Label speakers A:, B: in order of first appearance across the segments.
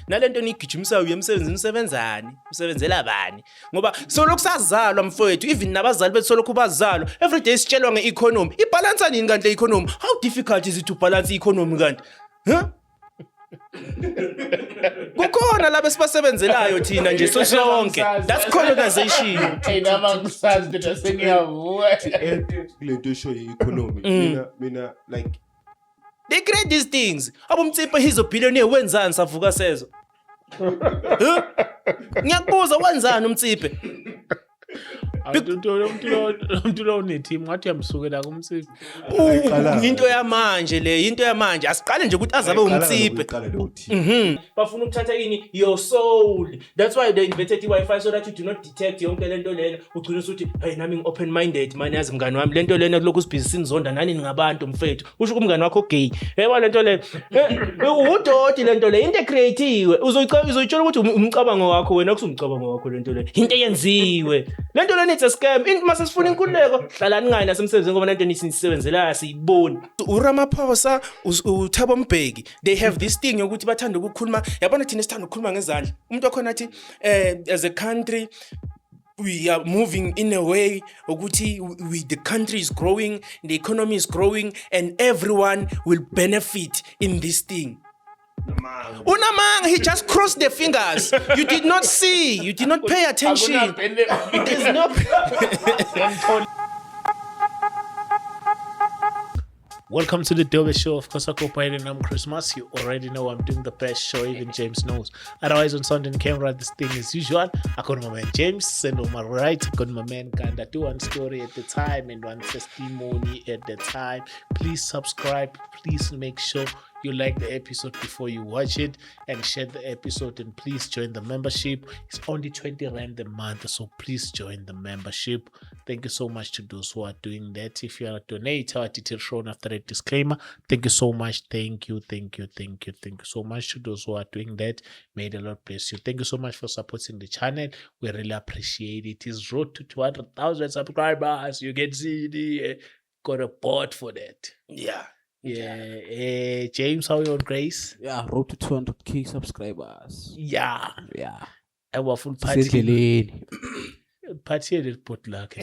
A: nalento nigijimisayo uyemsebenzini usebenzani usebenzela bani ngoba solokhu sazalwa mfowethu even nabazali bethu solokhu bazalwa everyday sitshelwa ngeeconomy ibalance nini kanti le-economy how difficult is it to balance i-economy kanti kukhona laba esibasebenzelayo thina nje sonke that's colonization
B: namangisazi lento sengiyavuka
C: lento esho i-economy mina like
A: they create these things abomtsipe he's a billionaire wenzani savuka sezo ngiyakubuza wenzani umtsipe
B: umuntu lo uneteam wathi yamsukela kumtsipe
A: into yamanje le into yamanje asiqale nje ukuthi azabe umtsipe bafuna ukuthatha ini your soul that's why they invented i-Wi-Fi so that you do not detect yonke lento lena ugcina usuthi hey nami open minded manje yazi mngani wami lento lena lokhu sibhizi sinzonda nani ningabantu mfethu usho kumngani wakho gay yebo lento le udoti lento le into creative uzoyitshela ukuthi umcabango wakho wena kusumcabango wakho lento le into yenziwe lento lena it's a scam mase sifuna inkululeko hlalani ngani nasemsebenzini ngoba lento nisisebenzela siyiboni uRamaphosa uThabo Mbeki they have this thing yokuthi bathanda ukukhuluma yabona thina sithanda ukukhuluma ngezandla umuntu wakhona athi as a country we are moving in a way ukuthi the country is growing the economy is growing and everyone will benefit in this thing. Unamanga, he just crossed the fingers. You did not see. You did not pay attention. There's no.
B: Welcome to the Dobe Show. Of course, I co-pilot and I'm Christmas. You already know I'm doing the best show, even James knows. Otherwise, on Sunday camera, this thing as usual. I got my man James, and on my right, I got my man Kanda. Do one story at the time and one testimony at the time. Please subscribe. Please make sure you like the episode before you watch it and share the episode, and please join the membership. It's only 20 Rand a month, so please join the membership. Thank you so much to those who are doing that. If you are a donator, details shown after a disclaimer. Thank you so much. Thank you so much to those who are doing that. May the Lord bless you. Thank you so much for supporting the channel. We really appreciate it. It's road to 200,000 subscribers. You can see the got a board for that.
A: Yeah.
B: James, how are you on Grace?
D: Yeah, road to 200k subscribers.
B: Yeah. I was full
D: Sendleleni.
B: party report luck.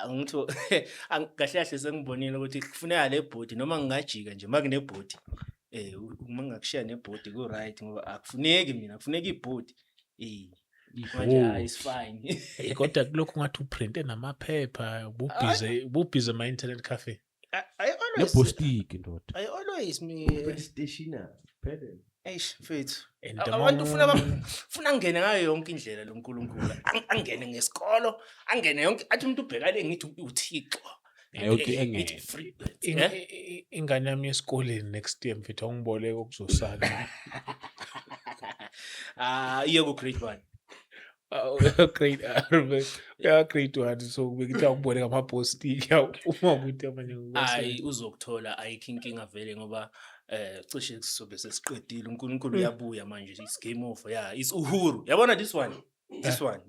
A: Ngitho kahle kahle sengibonile ukuthi kufuneka le body noma ngingajika nje makune body uma ngakushiya ne body ku right ngoba akufuneki mina kufuneka ibody manje is fine
B: kodwa kulokhu ngathi uprinte namaphepha ububhize ma internet cafe.
A: I always me
C: stationer pedal
A: mfethu abantu ufuna ngene ngayo yonke indlela lo nkulunkulu angene ngesikolo angene yonke athi umuntu ubhekane ngithi uThixo
D: okay
A: free
B: ingane yami esikoleni next year mfethu angiboleke okuzosala
A: iye ku grade 1
B: grade 1 so ngithi akuboleka amaposti uma ukuthi amanye
A: hayi uzokuthola ayikhinkinga vele ngoba cishe sisobe sesiqedile uNkulunkulu uyabuya manje it's game over yeah it's uhuru yabona this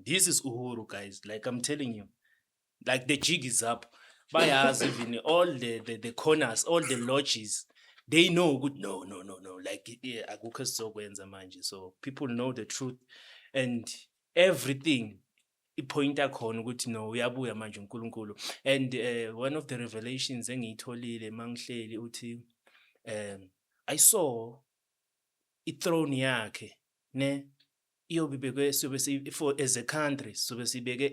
A: this is uhuru guys like I'm telling you like the jig is up bayazi even all the corners all the lodges they know good no like yeah akukho sizokwenza manje so people know the truth and everything ipointa khona ukuthi no uyabuya manje uNkulunkulu and one of the revelations engiyitholile mangihleli uthi I saw ithrone yakhe ne iyobibekwe sobe for as a country sobe sibeke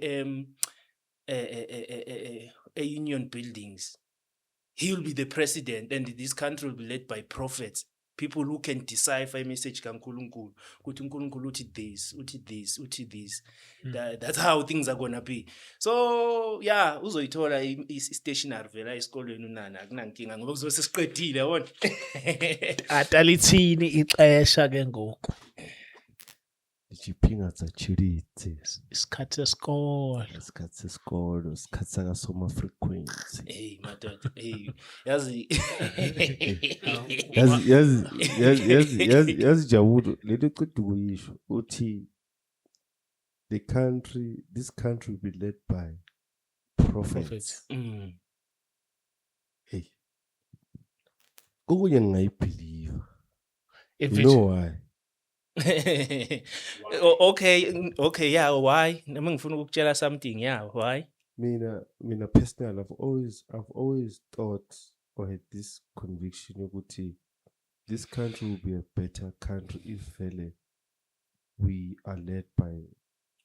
A: a union buildings. He will be the president and this country will be led by prophets, people who can decipher a message kaNkulunkulu ukuthi uNkulunkulu uthi this that's how things are gonna be. So yeah uzoyithola i-stationary vela esikolweni unana akunankinga ngoba kuzobe sesiqedile yabona
B: atalithini ixesha ke ngoku
C: Jipinga zachiritse
B: isikhathi sesikole
C: isikhathi sakasoma frequency
A: hey madoda hey yazi
C: Jawood lento ecede ukuyisho uthi this country will be led by prophets. Hey kokunye ngingayibelieve
B: If
C: You
B: it,
C: know why?
A: Okay, yeah, why? Nami ngifuna ukukutshela something, yeah, why?
C: Mina personally, I've always thought or had this conviction ukuthi this country will be a better country if we are led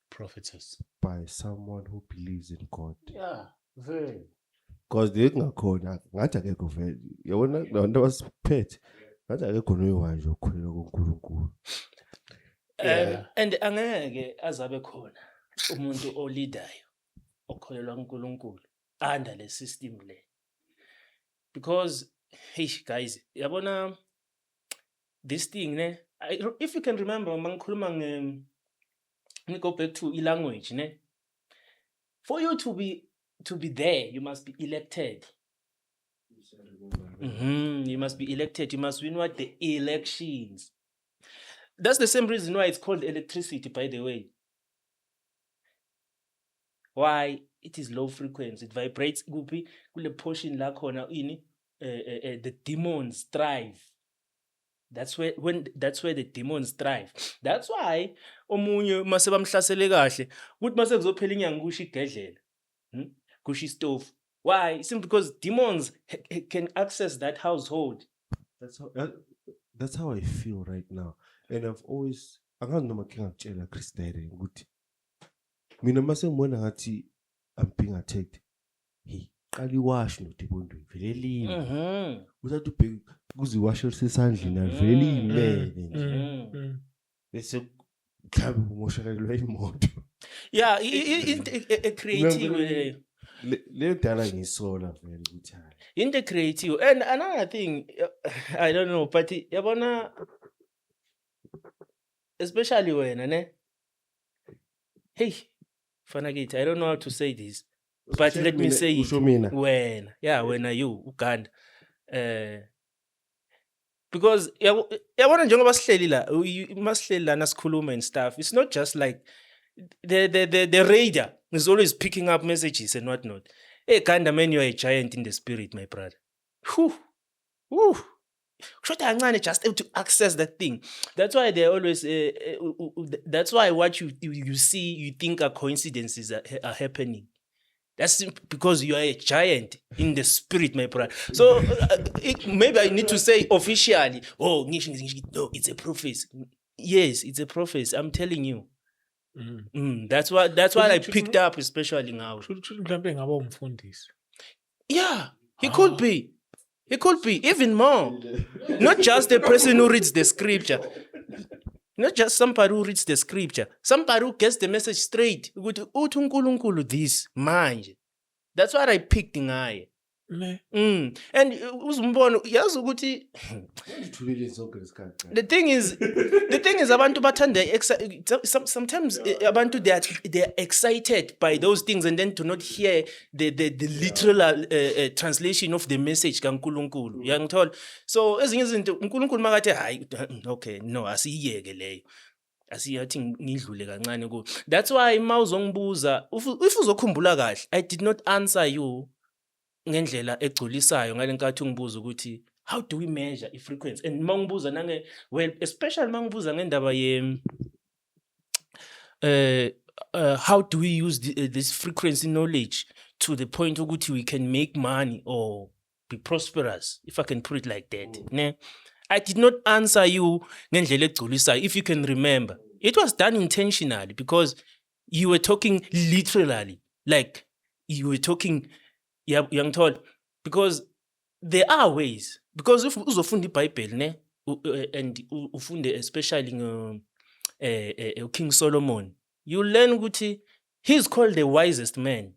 B: prophetess.
C: by someone who believes in God.
B: Yeah, very.
C: Because the kungakhona ngathi akekho vele. Yabona labantu abasiphethe ngathi akekho noyiwayo nje okholelwa kuNkulunkulu.
A: And angeke azabe khona umuntu olidayo okholelwa kuNkulunkulu under le system le. Because hey guys, yabona this thing ne, if you can remember mangikhuluma go back to language ne. For you to be there, you must be elected. You must be elected. You must win what the elections. That's the same reason why it's called electricity, by the way. Why? It is low frequency. It vibrates. Kule portion la khona ini the demons thrive. That's where the demons thrive. That's why omunye mase bamhlasele kahle ukuthi mase kuzophela inyanga kusho igedlela. Kusho istove. Why? Simply because demons can access that household.
C: That's how I feel right now. And I've always angazi noma ke ngakutshela Chris Direct ukuthi mina mase ngibona ngathi I'm being attacked. Hey, qali wash no dibondweni vele limi. Uzathi ubheke kuziwasha lisesandleni vele imele nje. Bese mhlawumbe umoshakalelwa imoto.
A: Yeah, a creative leyo.
C: Le dala ngisola vele ukuthi hayi.
A: Into creative. And another thing, I don't know, but yabona, especially wena ne. Hey, Fanagit, I don't know how to say this, but let me say it. When, yeah, when are you, Uganda? Because yabona njengoba sihleli la, masihleli la nasikhuluma and stuff. It's not just like the radar is always picking up messages and whatnot. Hey, Kanda, man, you are a giant in the spirit, my brother. Whew. Just able to access that thing. That's why they always. That's why what you see, you think are coincidences are happening. That's because you are a giant in the spirit, my brother. So maybe I need to say officially. Oh, no, it's a prophecy. Yes, it's a prophecy. I'm telling you. That's why I picked up, especially now. Yeah, he could be. He could be even more. Not just the person who reads the scripture. Not just somebody who reads the scripture. Somebody who gets the message straight. This manje. That's what I picked in eye. And uzumbono yazi ukuthi the thing is abantu bathanda sometimes abantu they are excited by those things and then to not hear the literal translation of the message kaNkulunkulu uyangithola. So ezinye izinto uNkulunkulu makathi hayi okay no asiyeke leyo asiyathi ngidlule kancane ku. That's why mawuzongibuza if uzokhumbula kahle I did not answer you ngendlela egculisayo ngalenkathi ungibuza ukuthi how do we measure i-frequency and mangibuza nange well especially mangibuza ngendaba ye how do we use this frequency knowledge to the point ukuthi we can make money or be prosperous, if I can put it like that. Ne? I did not answer you ngendlela egculisayo, if you can remember. It was done intentionally because you were talking literally, like you were talking young told, because there are ways. Because if uzofunda iBhayibheli ne and ufunde especially King Solomon, you learn ukuthi he's called the wisest man.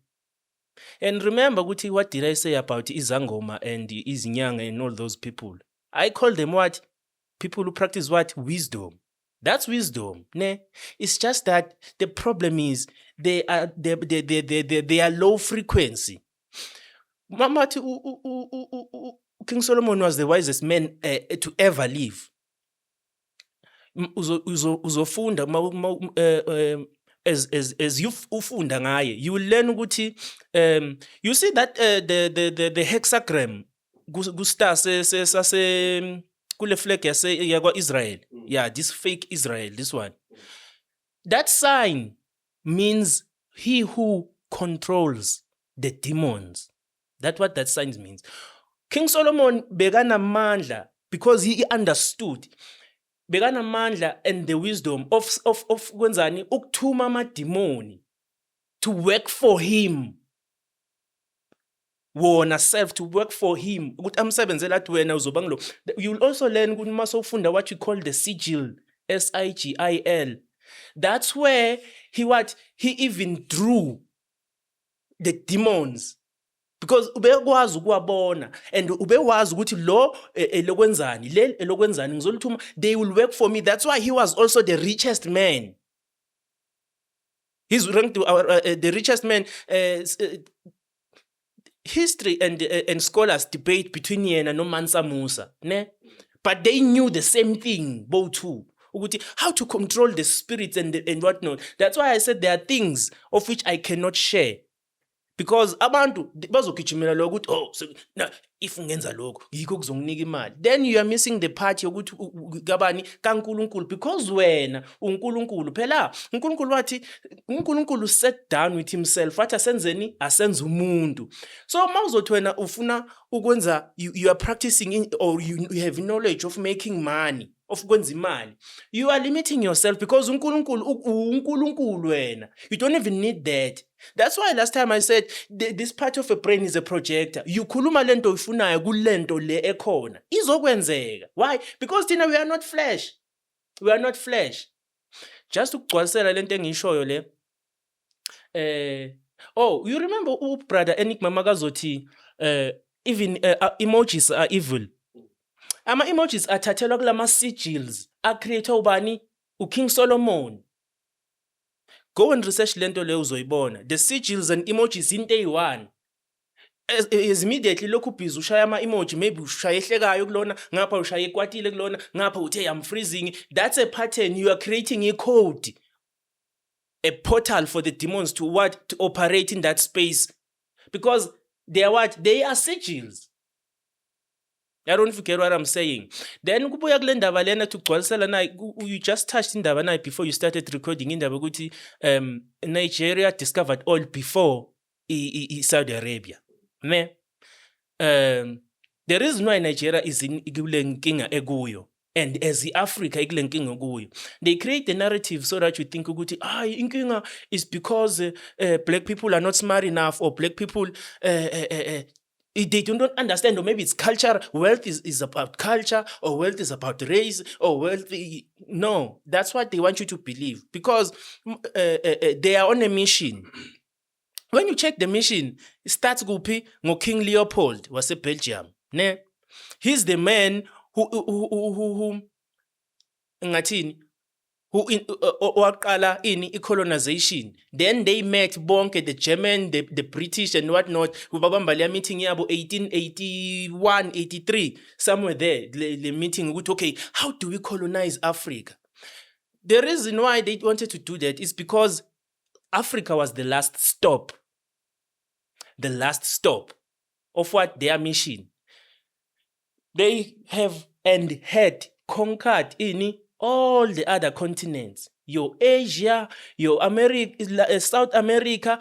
A: And remember ukuthi what did I say about Izangoma and Izinyanga and all those people? I call them what? People who practice what? Wisdom. That's wisdom. Ne? It's just that the problem is they are low frequency. Mamati King Solomon was the wisest man to ever live. Uzofunda as you ufunda ngaye, you will learn ukuthi you see that the hexagram gusta kule flag yakwa Israel. Yeah, this fake Israel, this one. That sign means he who controls the demons. That's what that sign means. King Solomon beganamandla because he understood. Beganamandla and the wisdom of kwenzani ukuthuma amademoni to work for him. Wona self to work for him. Ukuthi amsebenzela athi wena uzoba ngilo. You'll also learn ukuthi mase ufunda what you call the sigil, SIGIL. That's where he even drew the demons. Because ubekwazi ukuwabona and ubewazi ukuthi lo elokwenzani le elokwenzani ngizoluthuma, they will work for me. That's why he was also the richest man. He's ranked the richest man. History and scholars debate between yena no Mansa Musa, ne? But they knew the same thing, both two. How to control the spirits and whatnot. That's why I said there are things of which I cannot share. Because abantu bazogijimela lo ukuthi oh so na if ungenza lokho yikho kuzonginika imali, then you are missing the part yokuthi kabani kaNkulunkulu, because wena uNkulunkulu phela uNkulunkulu wathi uNkulunkulu sat down with himself wathi asenzeni asenze umuntu. So mawuzothi wena ufuna ukwenza you are practicing or you have knowledge of making money, of kwenza imali, you are limiting yourself because uNkulunkulu wena, you don't even need that. That's why last time I said this part of a brain is a projector. You khuluma lento uyifunayo kulento le ekhona izokwenzeka. Why? Because thina we are not flesh. We are not flesh. Just ukugcwalisela lento engishoyo le. Oh, you remember brother Enigma makazothi even emojis are evil. Ama emojis athathelwa kulama sigils a create ubani uKing Solomon. Go and research lento le uzoyibona. The sigils and emojis into eyi-1. As immediately lokhu busy ushaya ama emoji, maybe ushaya ehlekayo kulona, ngapha ushaya ekwatile kulona, ngapha uthe I'm freezing. That's a pattern. You are creating a code, a portal for the demons to operate in that space, because they are they are sigils. I don't forget what I'm saying. Then kubuya kule ndaba lena tukugcwalisela na you just touched indaba na before you started recording indaba ukuthi Nigeria discovered oil before Saudi Arabia. Ne? The reason why Nigeria is in kule nkinga ekuyo and as Africa ikule nkinga ekuyo, they create the narrative so that you think ukuthi inkinga is because black people are not smart enough, or black people they do not understand, or maybe it's culture. Wealth is about culture, or wealth is about race, or wealth. No, that's what they want you to believe, because they are on a mission. When you check the mission, it starts kuphi ngo King Leopold was a Belgium. Ne? He's the man who ngathini who waqala ini colonization. Then they met bonke, the German, the British and whatnot. Ubabamba le meeting yabo 1881, 83, somewhere there. The meeting with okay, how do we colonize Africa? The reason why they wanted to do that is because Africa was the last stop. The last stop of what their mission. They have and had conquered in all the other continents, your Asia, your America, South America,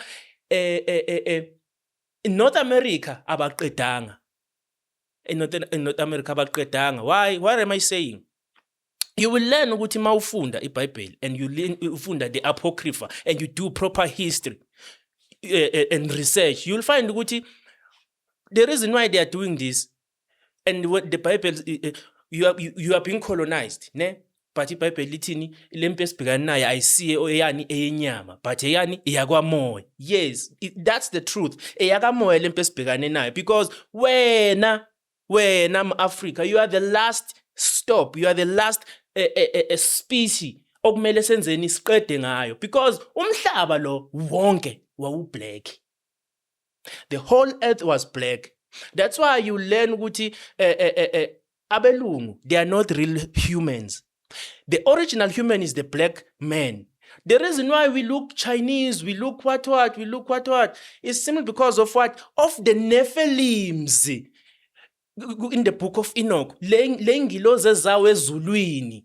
A: North America, abaqedanga. In North America, abaqedanga. Why? What am I saying? You will learn ukuthi mawufunda iBhayibheli and you learn ufunda the Apocrypha and you do proper history and research. You'll find ukuthi the reason why they are doing this and what the Bible you are being colonized, ne? But iBhayibheli lithini lempe esibhekana nayo ayisiye oyani eyenyama, but eyani eyakwamoya. Yes, that's the truth. Eyakamoya lempe esibhekane nayo, because wena Africa, you are the last stop. You are the last species okumele senzeni siqede ngayo, because umhlaba lo wonke wawu black. The whole earth was black. That's why you learn ukuthi abelungu, they are not real humans. The original human is the black man. The reason why we look Chinese, we look what, is simply because of what? Of the Nephilims. in the book of Enoch, le ngilozi ezawo ezulwini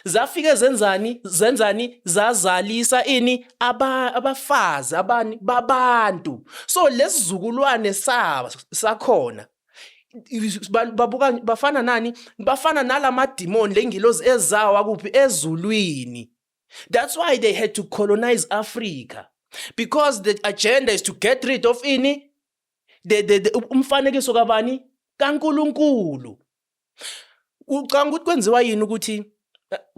A: zafike zenzani zazalisa ini abafazi abani babantu. So lesizukulwane sakhona bafana nani? Bafana nalama demon lengilozi ezawa kuphi ezulwini. That's why they had to colonize Africa, because the agenda is to get rid of ini the umfanekiso kabani kaNkulunkulu. Ucanga ukuthi kwenziwa yini ukuthi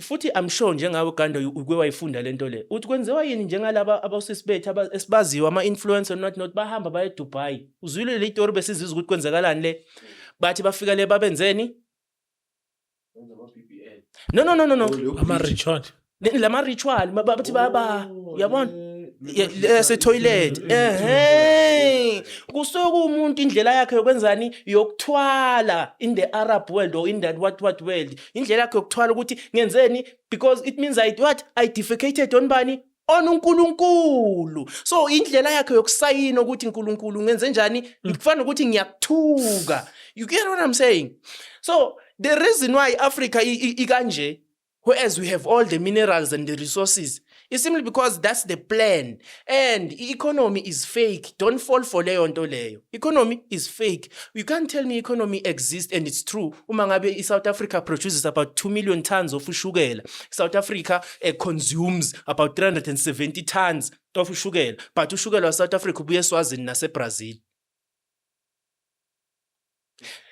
A: futhi I'm sure njengawe Ganda uke wayifunda lento le. Uthi kwenziwa yini njengalaba abasisibethe esibaziwa ama-influencer not bahamba baye eDubai. Uzwile le story besizizwa ukuthi kwenzakalani le. Bathi bafika le babenzeni? No.
B: Ama-ritual.
A: Lama ritual bathi baba yabona se toilet kusuka umuntu indlela yakhe yokwenzani yokuthwala in the Arab world or in that what world indlela yakhe yokuthwala ukuthi ngenzeni, because it means I defecated on bani on uNkulunkulu. So indlela yakhe yokusayina ukuthi uNkulunkulu ngenze njani kufana ukuthi ngiyakuthuka. You get what I'm saying? So the reason why Africa ikanje, whereas we have all the minerals and the resources, it's simply because that's the plan. And economy is fake. Don't fall for leyo nto leyo. Economy is fake. You can't tell me economy exists and it's true. Uma ngabe South Africa produces about 2 million tons of ushukela. South Africa consumes about 370 tons of ushukela. But ushukela wa South Africa ubuye eSwazini nase-Brazil.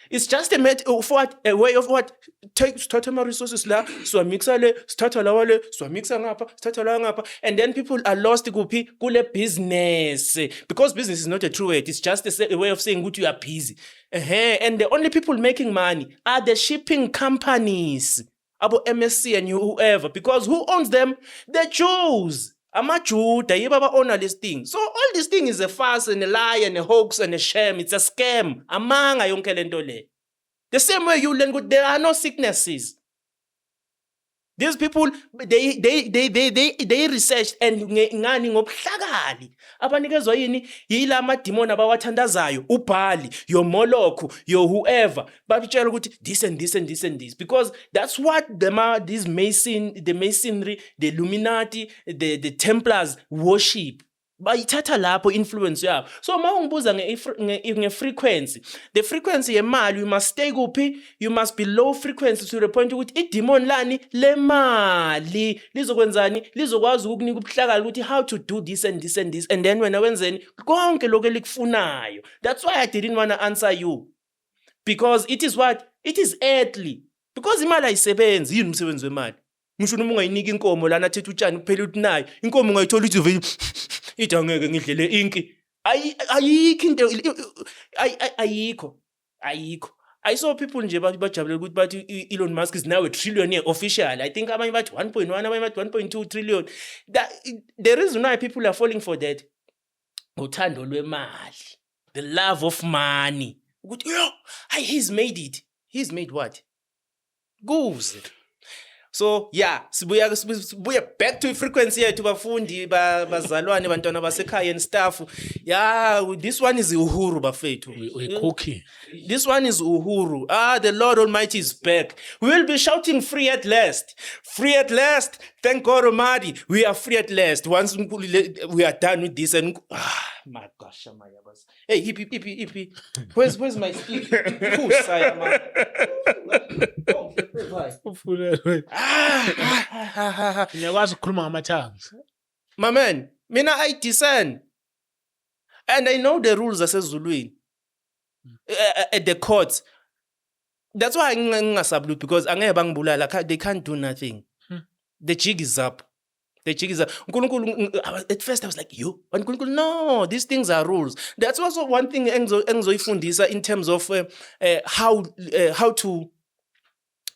A: It's just a matter of what, a way of what, start my resources la, so mixa le, start la wale, so mixa ngapa, start la ngapa, and then people are lost kupi kule business, because business is not a true word. It's just a way of saying good you are busy. And the only people making money are the shipping companies, about MSC and whoever, because who owns them? The Jews. Amajuda yibaba own this thing. So all this thing is a farce and a lie and a hoax and a sham. It's a scam. Amanga yonke lento le. The same way you learn good, there are no sicknesses. These people they researched and ngani ngobuhlakali abanikezwa yini yila amademon abawathandazayo uBhali your Moloch your whoever babitshela ukuthi this and this and this and this, because that's what the masonry, the Illuminati, the Templars worship. Bayithatha lapho influence yabo. So mawungibuza nge-frequency, the frequency yemali, you must stay kuphi, you must be low frequency to the point ukuthi idemon lani lemali lizokwenzani, lizokwazi ukukunika ubuhlakala ukuthi how to do this and this and this, and then wena wenzeni konke lokho elikufunayo. That's why I didn't want to answer you, because it is what it is earthly, because imali ayisebenzi. Yini umsebenzi wemali? Ngisho noma ungayinika inkomo lana thethe utshani kuphela uthi nayo inkomo ungayithola ukuthi vele ithi angeke ngidlele inki. Ayikho into ayikho. I saw people nje bajabulela ukuthi bathi Elon Musk is now a trillionaire official. I think abanye bathi 1.1, abanye bathi 1.2 trillion. The reason why people are falling for that, uthando lwemali, the love of money. Ukuthi he's made it. He's made what? Goose. So yeah, sibuya back to frequency yethu bafundi bazalwane bantwana basekhaya and stuff. Yeah, this one is Uhuru bafethu.
B: We cookie.
A: This one is Uhuru. The Lord Almighty is back. We will be shouting free at last. Free at last. Thank God Almighty. We are free at last. Once we are done with this and my gosh, my yabas. Hey, hippie. Where's my stick?
B: Ngiyakwazi ukukhuluma ngama-tongues.
A: My man, mina I discern. And I know the rules asezulwini. At the courts. That's why ngingasablut, because angeke bangibulala, they can't do nothing. The jig is up. At first I was like, no, these things are rules. That's also one thing engizoyifundisa in terms of how to,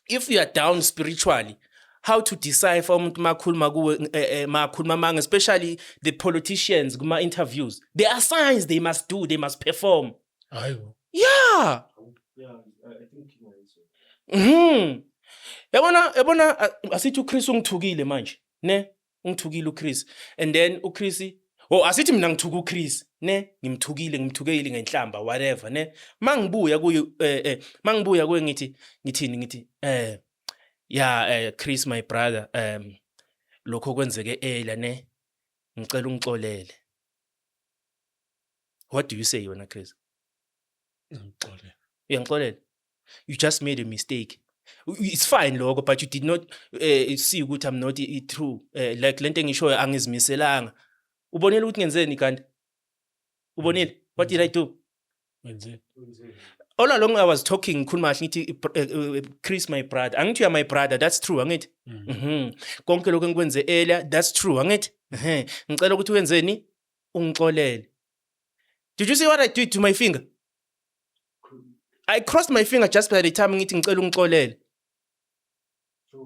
A: if you are down spiritually, how to decipher especially the politicians, kuma interviews. There are signs they must do, they must perform. Yeah. I think yabona asithi uChris ungithukile manje, ne? Ungithukile uChris. And then uChris Oh, asithi mina ngithuka uChris, ne? Ngimthukile ngenhlamba whatever, ne? Mangibuya kuye mangibuya kuye ngithi Chris my brother, lokho kwenzeke earlier, ne? Ngicela ungixolele. What do you say yona Chris? Ngixolele. You just made a mistake. It's fine lokho, but you did not see ukuthi I'm not true. Like lento engishoyo angizimiselanga. Ubonile ukuthi ngenzeni kanti? Ubonile? What did I do? All along I was talking khuluma ngithi Chris my brother. Angithi you are my brother, that's true, angithi? Konke lokho engikwenze earlier, that's true, angithi? Ngicela ukuthi wenzeni? Ungixolele. Did you see what I did to my finger? I crossed my finger just by the time ngithi ngicela ungixolele.
C: So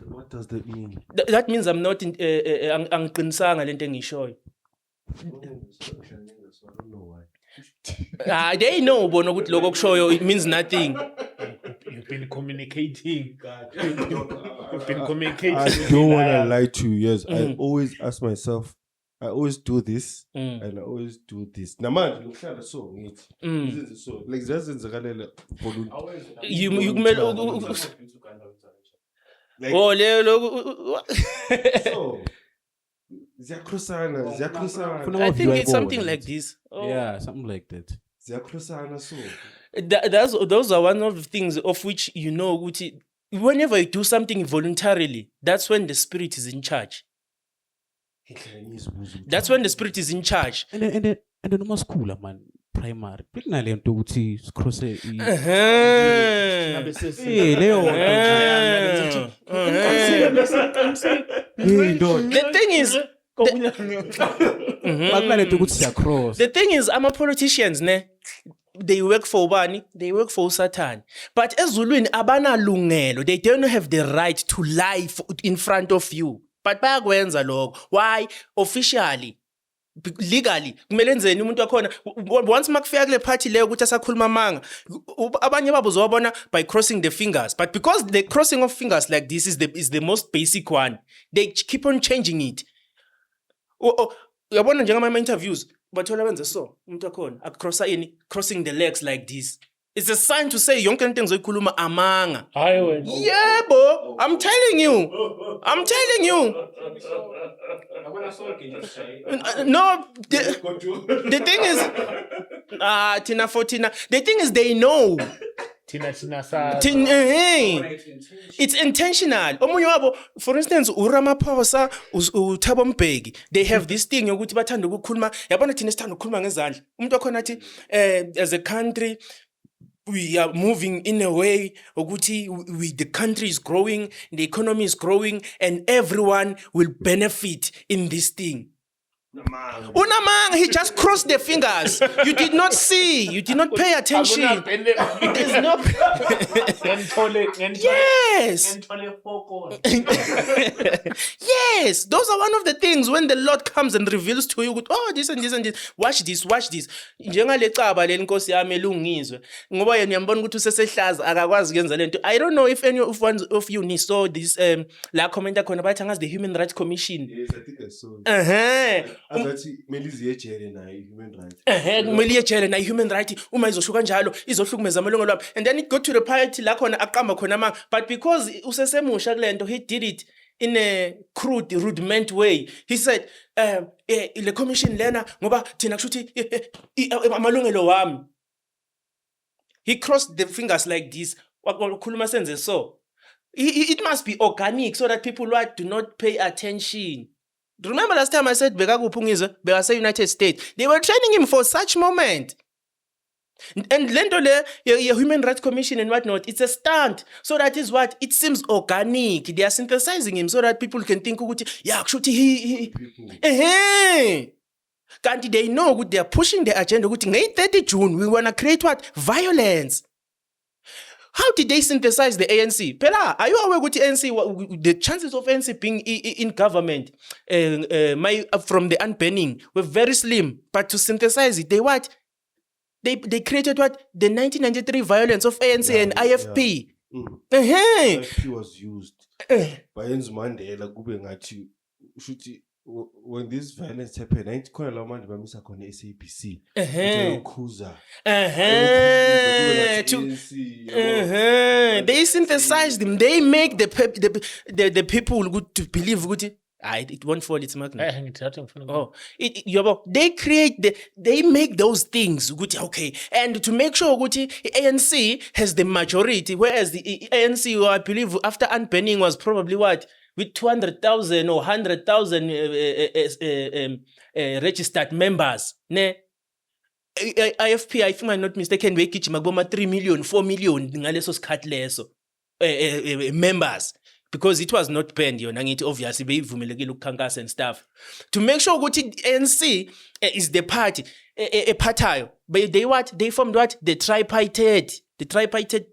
C: what does that mean?
A: That means I'm not angiqinisanga lento engishoyo.
C: I don't know why.
A: They know bona ukuthi lokho kushoyo it means nothing.
B: You've been communicating. You've been communicating.
C: I don't want to lie to you. Yes, I always ask myself. I always do this and I always do this. Namanje lokuhlala so ngithi. Izenze so. Like zenzakalela volunteer.
A: You kumele oh lelo
C: So ziyakrosana.
A: I think it's something like this.
D: Yeah, something like that.
C: Ziyakrosana so.
A: Those are one of the things of which you know ukuthi whenever you do something voluntarily, that's when the spirit is in charge. That's when the spirit is in charge.
D: And then noma school man primary. Bekunale nto ukuthi cross
A: The thing is the thing is, I'm a politicians, ne? They work for Bani, they work for Satan. But ezulwini abanalungelo, they don't have the right to lie in front of you. But bayakwenza lokho. Why? Officially, legally, kumele enzeni umuntu wakhona once makufika kule party leyo ukuthi asakhuluma amanga, abanye babo zobona by crossing the fingers. But because the crossing of fingers like this is the most basic one, they keep on changing it. Uyabona njengama interviews bathola benze so umuntu wakhona akcrossa ini crossing the legs like this. It's a sign to say yonke into engizoyikhuluma amanga.
B: Hayi wena.
A: Yebo, I'm telling you. No, the thing is the thing is they know. It's intentional. Omunye wabo, for instance, uRamaphosa, uThabo Mbeki, they have this thing yokuthi bathanda ukukhuluma, yabona thina sithanda ukukhuluma ngezandla. Umuntu wakhona athi as a country we are moving in a way ukuthi the country is growing, the economy is growing, and everyone will benefit in this thing. Unamang, he just crossed the fingers. You did not see. You did not pay attention. There's no. Yes. Yes. Those are one of the things when the Lord comes and reveals to you, oh, this and this and this. Watch this. Njengale caba le nkosi yami elungizwe. Ngoba yena yambona ukuthi usesehlaza akakwazi kuyenza lento. I don't know if any of one of you saw this la commenter khona bathi angazi the Human Rights Commission.
C: Yes, I think I saw. Azathi melizi ejele na human rights.
A: Kumele iyejele na human right uma izosho kanjalo izohlukumeza amalungelo wami. And then it got to the part la khona aqamba khona amanga. But because usesemusha kulento, he did it in a crude, rudiment way. He said, le commission lena ngoba thina kushuthi amalungelo wami. He crossed the fingers like this. Wakhuluma senze so. It must be organic so that people do not pay attention. Remember last time I said Bega say United States. They were training him for such moment. And lento le Human Rights Commission and whatnot, it's a stunt. So that is what it seems organic. They are synthesizing him so that people can think ukuthi yeah, kushuthi he. Kanti they know they are pushing the agenda ukuthi nge 30 June we want to create what? Violence. How did they synthesize the ANC? Pela, are you aware what the ANC, the chances of ANC being in government from the unbanning were very slim. But to synthesize it, they what? They created what? The 1993 violence of ANC and IFP.
C: IFP was used by Enzo Mandela kube ngathi ushuthi when this violence happened, ain't khona la manje bamisa khona SABC. Ukhuza.
A: They synthesize them. They make the people good to believe good. It won't fall. It's magnet. Oh, they create they make those things good. Okay, and to make sure good, ANC has the majority, whereas the ANC, I believe, after unbanning was probably what with 200,000 or 100,000 registered members. Ne. IFP, I think I'm not mistaken, we kitchen magoma 3 million, 4 million ngaleso sikhathi leso members. Because it was not banned, obviously beyivumelekile ukukhankasa and stuff. To make sure ukuthi ANC is the party ephathayo. But they formed what? The tripartite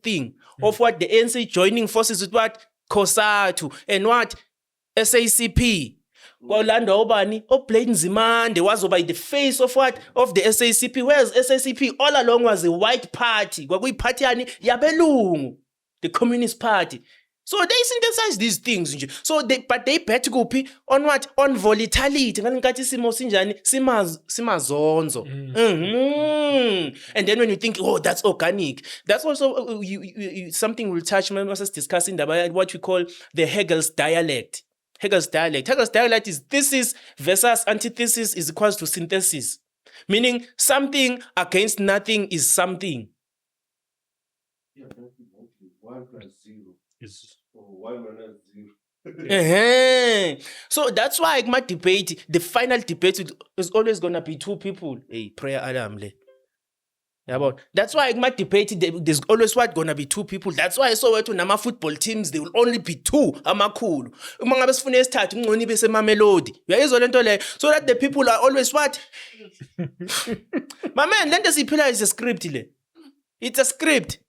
A: thing of what the ANC joining forces with what? COSATU and what? SACP. Orlando Obani, Blaine Nzimande was by the face of what? Of the SACP. Whereas SACP all along was a white party. Party yabelungu, the Communist Party. So they synthesize these things. So they bet on what? On volatility. Simazonzo. And then when you think, oh, that's organic, that's also something we'll touch when we are discussing about what we call the Hegel's dialect. Hegel's dialect is thesis versus antithesis is equals to synthesis. Meaning something against nothing is something.
C: Yeah, 1 plus 0 is 1 minus 0.
A: So that's why my debate, the final debate is always gonna be 2 people. Hey, prayer Adam le. That's why my debate, there's always what gonna be 2 people. That's why I saw to Nama football teams, they will only be 2 amakhulu. Uma besifuna esithathu ngqoni bese Mamelodi. Uyayizwa lento le. So that the people are always what? My man, lento siphila is a script le. It's a script.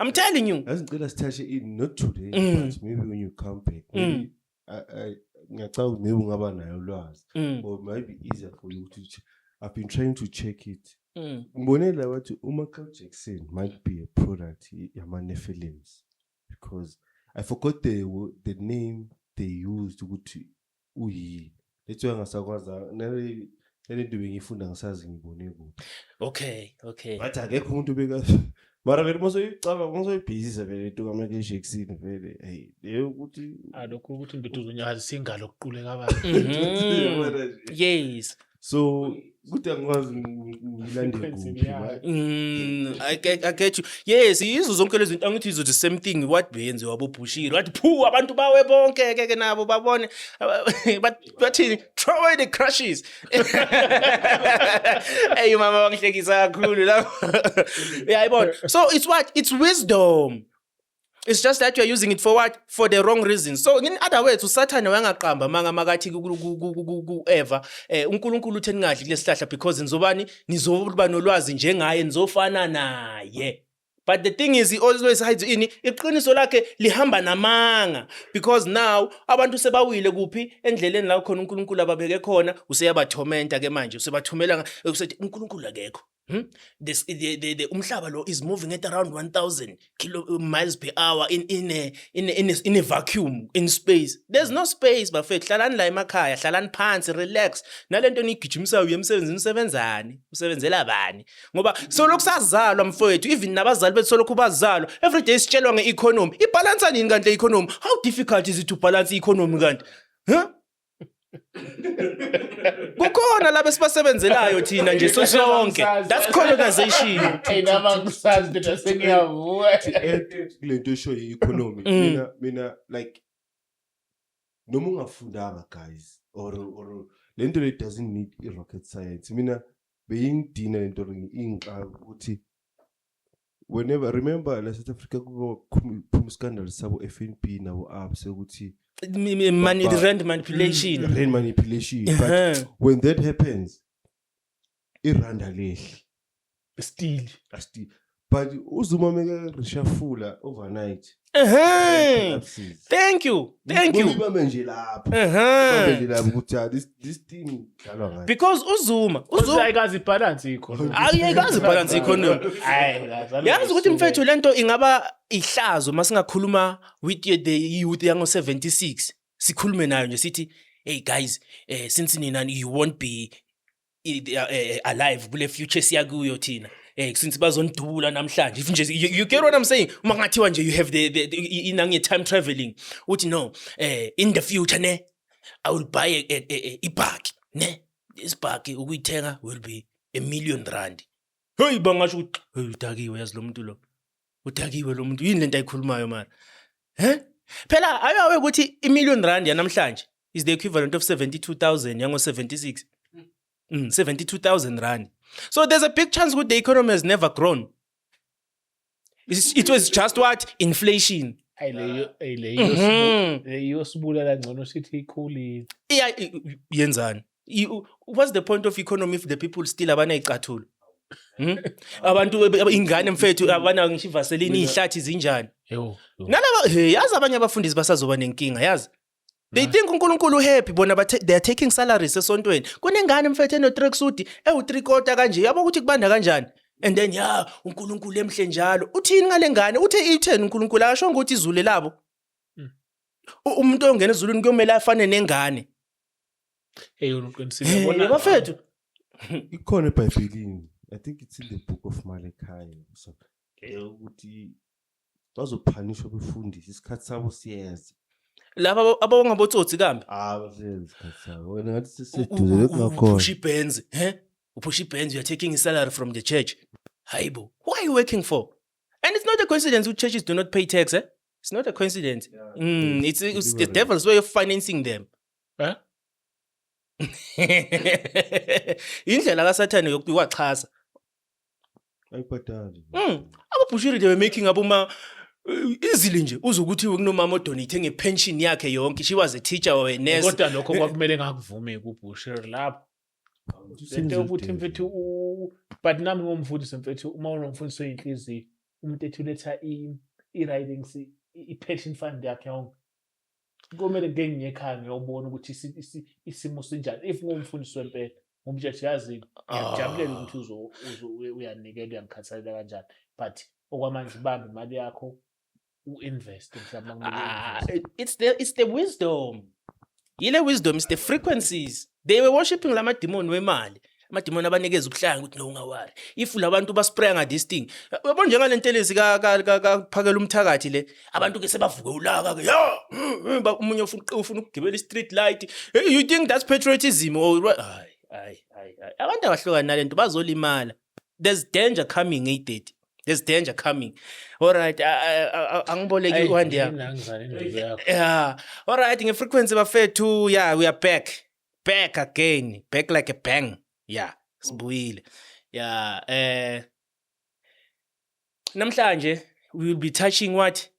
A: I'm telling you.
C: Let's touch it in not today, but maybe when you come back. Maybe or it might be easier for you to. I've been trying to check it. Michael Jackson might be a product Yamane Films because I forgot the name they used to Uyi. That's why
A: Okay.
C: But I get to be Mara vele moso busy vele to make Jackson vele hey ukuthi
B: alokho ukuthi mbetuzonyazi singalo kuquleka
A: abantu. Yes.
C: So ukuthi angikwazi ngilande kuphi.
A: I get you. Yes, yizo zonke lezi zinto angithi izo the same thing what benze wabo Bushiri wathi phu abantu bawe bonke ke nabo babone bathi throw away the crushes. Hey mama wangihlekisa kakhulu lapho. Yeah, ibona. So it's what? It's wisdom. It's just that you are using it for what? For the wrong reasons. So in other words, uSathane wangaqamba manga makathi Eva uNkulunkulu uthi ningadli kulesihlahla because nizoba nolwazi njengaye nizofana naye. But the thing is, he always hides iqiniso lakhe lihamba namanga because now abantu sebawile kuphi endleleni la khona uNkulunkulu ababeke khona useyabathomenta ke manje usebathumela usethi uNkulunkulu akekho. The umhlaba lo is moving at around 1,000 miles per hour in a vacuum in space. There's no space, bafethu hlalani la emakhaya, hlalani phansi, relax. Nalento nigijimisa uyemsebenzini usebenzani? Usebenzela bani? Ngoba solokhu sazalwa mfowethu, even nabazali bethu solokhu bazalwa. Every day sitshelwa ngeeconomy. Ibalance nini kanti economy? How difficult is it to balance economy kanti? Kukhona laba sibasebenzelayo thina nje sonke. That's colonization.
B: Nama kusazi beta sengiyavuka.
C: Lento show economy. Mina like noma ungafundanga guys or lento it doesn't need rocket science. Mina beyingidina lento inqa ukuthi whenever remember la South Africa kuphuma scandal sabo FNB nawo apps ukuthi
A: money rand manipulation.
C: But when that happens, iranda lehle.
B: Still.
C: But uzuma meke reshafula overnight.
A: Thank you.
C: Nje lapho. This thing
A: because Uzuma
B: ayikazi balance economy.
A: Ayikazi balance economy. Yazi ukuthi mfethu lento ingaba ihlazo masingakhuluma with the youth yango 76. Sikhulume nayo nje sithi hey guys, since nina you won't be alive kule future siya kuyo thina. Since bazondubula namhlanje if nje you get what I'm saying uma ngathiwa nje you have the inange time traveling uthi no in the future ne I will buy a bag ne this bag ukuyithenga will be R1 million. Hey bangasho ukuthi hey udakiwe yazi lo muntu lo udakiwe lo muntu yini lento ayikhulumayo mara phela ayawe ukuthi R1 million yanamhlanje is the equivalent of 72,000 yango 76 72,000 rand. So there's a big chance that the economy has never grown. It was just what? Inflation.
B: Yosibula ngcono sithi ikhulile.
A: Yeah, yenzani? What's the point of economy if the people still abana icathulo? Abantu ingane mfethu abana ngisho ivaselini ihlathi zinjani? Nalaba yazi abanye abafundisi basazoba nenkinga yazi. They think uNkulunkulu happy bona they are taking salaries esontweni. Kunengane mfethu eno tracksuit u3/4 kanje yabo ukuthi kubanda kanjani. And then uNkulunkulu emhle njalo. Uthini ngale ngane? Uthe itheni uNkulunkulu akasho ukuthi izulu labo. Umuntu ongena ezulwini kuyomela afane nengane.
B: Uqinisile
A: bona bafethu.
C: Ikhona eBhayibhelini. I think it's in the book of Malachi. So ukuthi bazophanishwa befundisi isikhathi sabo siyeza.
A: Laba abangabotsotsi kambe
C: basenze isikhathi sabo wena ngathi siseduze kungakhona
A: upush ibenz you are taking a salary from the church hayibo who are you working for and it's not a coincidence that churches do not pay tax it's not a coincidence it's the devil's way of financing them indlela kaSathane yokuwaxhasa
C: ayibhadali
A: ababushiri they were making abuma izili nje uzokuthi kunomama odonate ngepension yakhe yonke she was a teacher or a nurse
B: kodwa lokho kwakumele ngakuvumi kubushiri lapho lento ukuthi mfethu but nami ngomfundisi mfethu uma unomfundisi oyinhliziyo umuntu ethuletha i-writings i-pension fund yakhe yonke kumele ke ngiyekhaya ngiyobona ukuthi isimo sinjani if ngomfundisi wempela ngomjeshi yazini ngiyajabulela ukuthi uyanikela uyangikhathalela kanjani but okwamanje bamba imali yakho u-invest
A: it's the wisdom yile wisdom is the frequencies they were worshiping lama demon wemali amademon abanikeza ubuhlanga ukuthi no ungawari if labantu baspray nga this thing yabo njengale ntelezi kaphakela umthakathi le abantu ke sebavuke ulaka ke umunye ufuna ukugibela i-street light you think that's patriotism or ay abantu abahlukana nalento bazolimala there's danger coming eight there's danger coming all right angiboleki uHandi yeah all right ngefrequency bafethu yeah we are back again back like a bang yeah sibuyile yeah namhlanje we will be touching what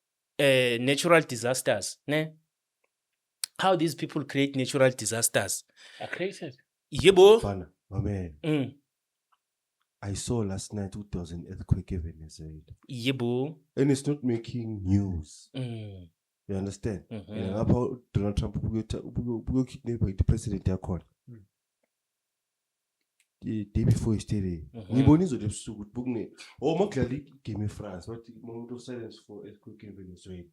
A: natural disasters ne how these people create natural disasters
B: are created
A: yebo
C: fana amen I saw last night there was an earthquake in Venezuela.
A: Yebo.
C: And it's not making news. You understand? And about Donald Trump will kidnap the president yakona. The day before yesterday. Nibonizo de sugut bugne. Oh maklali game France. What moment of silence for earthquake in Venezuela.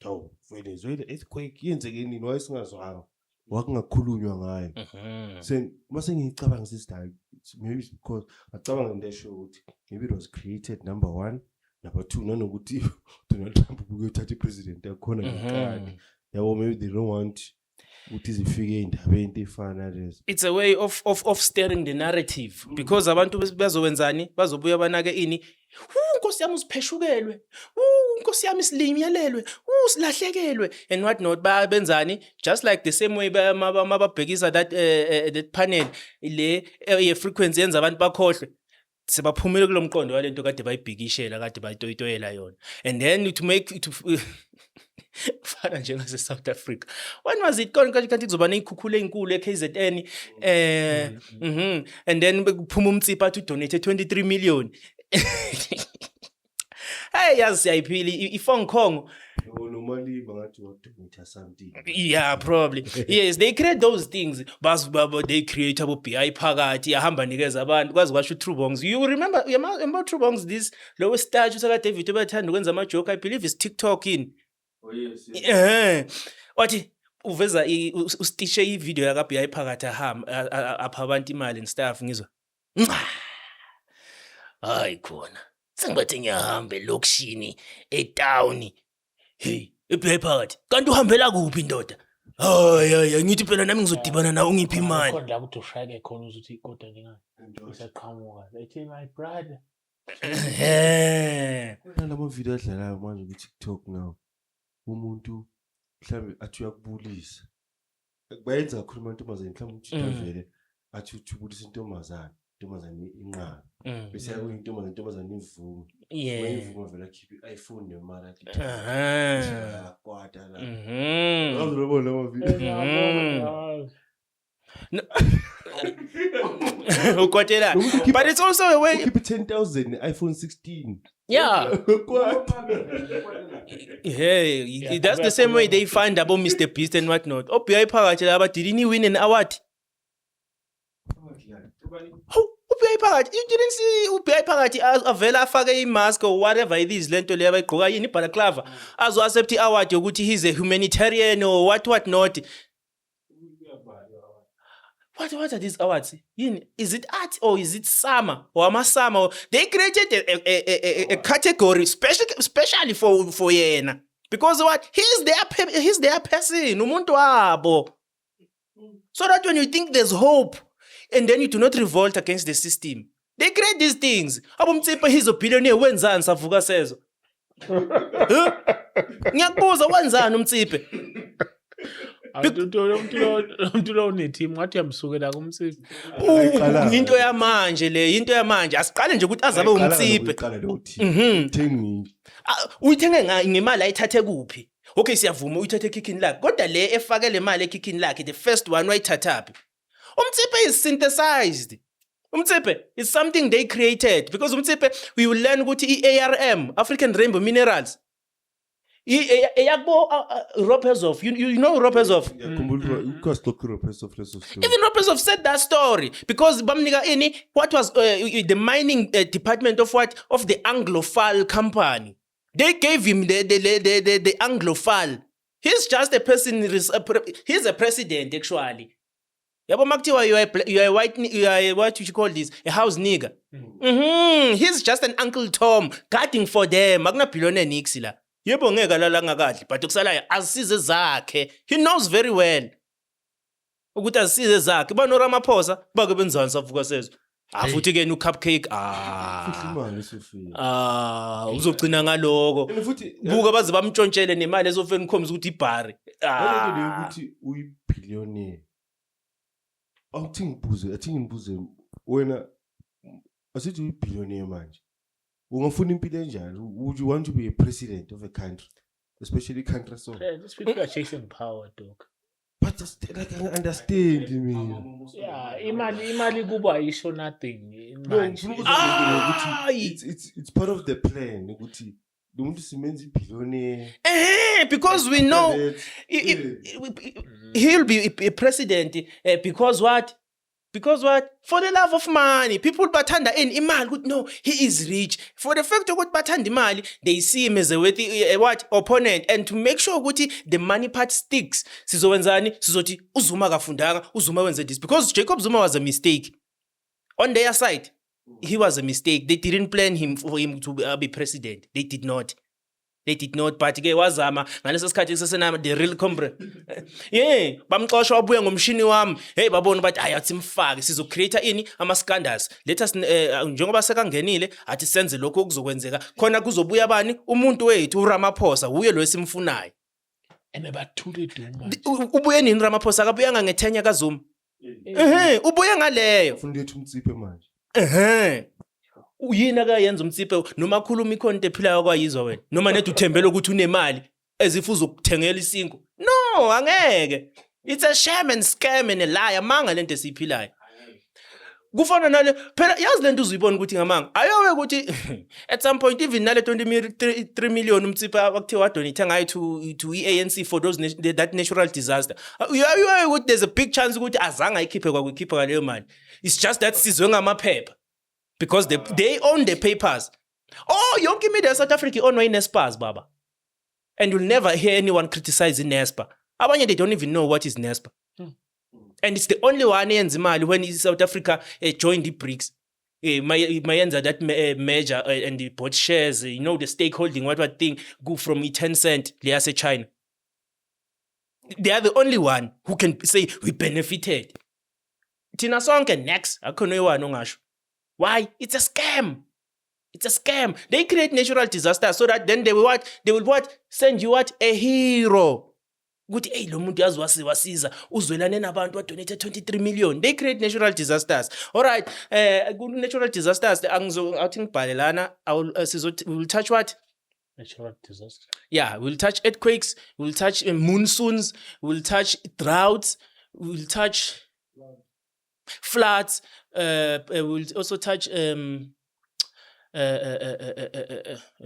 C: Oh, Venezuela earthquake yenzeke nini wayesingazwanga. Wakungakhulunywa ngayo. So mase ngicabanga sister maybe it's because ngicabanga into esho ukuthi maybe it was created number 1 number 2 nanokuthi Donald Trump ukuyothatha ipresident yakhona ngaqala yabo maybe they don't want ukuthi zifike indabeni efana lezo.
A: It's a way of steering the narrative because abantu bazowenzani bazobuya banake ini Nkosi yami usipheshukelwe Nkosi yami isilimyelelwe silahlekelwe and what not benzani just like the same way mababhekisa that panel le ye frequency yenza abantu bakhohlwe sebaphumile kulomqondo walento kade bayibhikishela kade bayitoyitoyela yona and then to make it fana njengase South Africa when was it kanti kuzoba nezikhukhula ezinkulu eKZN and then kuphuma umtsipa to donate 23 million hey yazi siyayiphila iFong Kong
C: normally bangathi donate something
A: yeah probably yes they create those things they create abo BI phakathi ahamba nikeza abantu kwazi kwasho True Bongs you remember True Bongs this low statue saka David obathanda ukwenza ama joke I believe is TikTok in
C: oh yes
A: wathi uveza ustishe ivideo yakabhi yayiphakathi apha abantu imali and stuff ngizwa. Hayi khona. Sengibathe ngiyahamba elokishini etown. Hey, ebhi phakathi. Kanti uhambela kuphi indoda? Hayi ngithi phela nami ngizodibana nawe ungiphi imali.
B: Khona la ukuthi ushayeke khona uzuthi kodwa ngingani. Usaqhamuka. Ethi my brother.
C: Nalama video adlalayo manje ku TikTok now. Umuntu mhlambe athi uyakubulisa. Bayenza kakhulu amantombazane mhlambe uthi avele athi ubulisa intombazane inqaba. Bese intombazane ivume. Mayivuma vele akhiphe iPhone nemali athi. Kwata la. Ngizobona lama video.
A: Ukwatela. But it's also a way.
C: Keep 10,000 iPhone 16.
A: Yeah. Hey, that's the same way they find about Mr. Beast and whatnot. Obhi phakathi laba didn't he win an award? Ubhi phakathi. You didn't see ubhi phakathi avela afake imask or whatever it is lento leyo abayigqoka yini balaclava azo accept iaward yokuthi he's a humanitarian or what not. What are these awards? Is it art or is it summer or amasummer? They created a category especially for yena. Because what? He's their person, umuntu wabo. So that when you think there's hope and then you do not revolt against the system. They create these things. Abumtsipa he's a billionaire wenzani savuka sezo. Ngiyakubuza wenzani umtsipe?
B: Umuntu lo uneteam ngathi uyamsukela kumtsipe.
A: Into yamanje asiqale nje ukuthi azabe umtsipe. Uyithenge ngemali ayithathe kuphi? Okay siyavuma uyithathe ekhikhini lakhe kodwa le efake le mali ekhikhini lakhe the first one wayithathapi. Umtsipe is synthesized. Umtsipe is something they created because umtsipe we will learn ukuthi iARM African Rainbow Minerals Ropezov, you know Ropezov?
C: Even
A: Ropezov said that story because what was the mining department of the Anglophile company. They gave him the Anglophile. He's just a person. He's a president actually. Yabo makuthiwa you are white, you are what you call this, a house nigger. He's just an Uncle Tom guarding for them. Akuna billionaire nix la. Yebo ngeke lalanga kahle but ukusalayo azisize zakhe. He knows very well ukuthi azisize zakhe bano Ramaphosa bake benzani savuka sezwe futhi ke no cupcake
C: imali sofika
A: uzogcina ngaloko buka baze bamtshontshele nemali ezofika ngikhombisa ukuthi ibhari
C: ukuthi uyibillionaire. Athi ngibuze wena asithi uyibillionaire manje. Ungafuna impilo enjani? Would you want to be a president of a country, especially a country so?
B: These people are chasing power, dog.
C: But like I understand me.
B: Yeah, imali kuba isho nothing.
C: It's part of the plan. Ukuthi lo muntu simenza ibillionaire.
A: Because we know he'll be a president because what? Because what? For the love of money. People bathanda imali. No, he is rich. For the fact ukuthi bathanda imali, they see him as a opponent. And to make sure ukuthi the money part sticks. Sizowenzani? Sizothi uZuma kafundanga, uZuma wenze this. Because Jacob Zuma was a mistake. On their side, he was a mistake. They didn't plan for him to be president. They did not. But ke wazama ngaleso sikhathi sesenama the real compre. Yeah, bamxoshwa wabuya ngomshini wami. Hey babona bathi ayathi mfake sizocreate ama scandals. Let us njengoba sekangenile athi senze lokho okuzokwenzeka khona kuzobuya bani umuntu wethu uRamaphosa uye lo esimfunayo.
B: Bathule duma.
A: Ubuye nini Ramaphosa akabuyanga ngethenya kaZuma? Ubuye ngaleyo.
C: Ufuna ukuthi umtsipe manje.
A: Uyini akayenza umtsipe noma khuluma ikhonto ephilayo kwayizwa wena noma nethi uthembele ukuthi unemali ezifu uzokuthengela isinko. No, angeke. It's a sham and scam and a lie amanga lento esiphilayo. Kufana nale phela yazi lento uzuyibona ukuthi ngamanga ayowe ukuthi at some point even nale 3 million umtsipe akuthiwa wadonate ngayo to ANC for those that natural disaster. You ukuthi there's a big chance ukuthi azange ayikhiphe kwakukhipha ngaleyo mali. It's just that sizwe ngamaphepha. Because they own the papers. Oh, yonke media South Africa own by Naspers, Baba. And you'll never hear anyone criticizing Naspa. Abanye they don't even know what is Nespa. And it's the only one eyenza imali when South Africa joined the BRICS. Mayenza that merger and they bought shares, the stakeholding, what thing, go from 10 cent, say China. They are the only one who can say we benefited. Tina sonke next, why? It's a scam. It's a scam. They create natural disasters so that then they will send you a hero. Good, hey, lo muntu wasiza uzwelane nabantu wa donated 23 million. They create natural disasters. All right, good natural disasters. I think balelana. We will touch what?
B: Natural disaster.
A: Yeah, we'll touch earthquakes. We'll touch monsoons. We'll touch droughts. We'll touch floods. We'll also touch. Let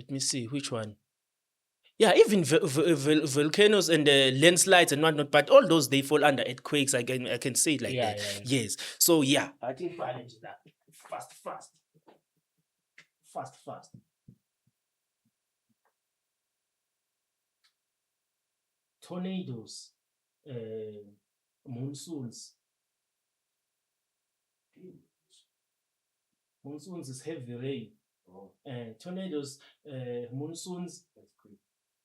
A: me see which one. Yeah, even volcanoes and landslides and whatnot, but all those they fall under earthquakes. I can say it like that. Yeah. Yes. So yeah, I think challenge that fast. Tornadoes, monsoons. Monsoons is heavy rain. Tornadoes, monsoons.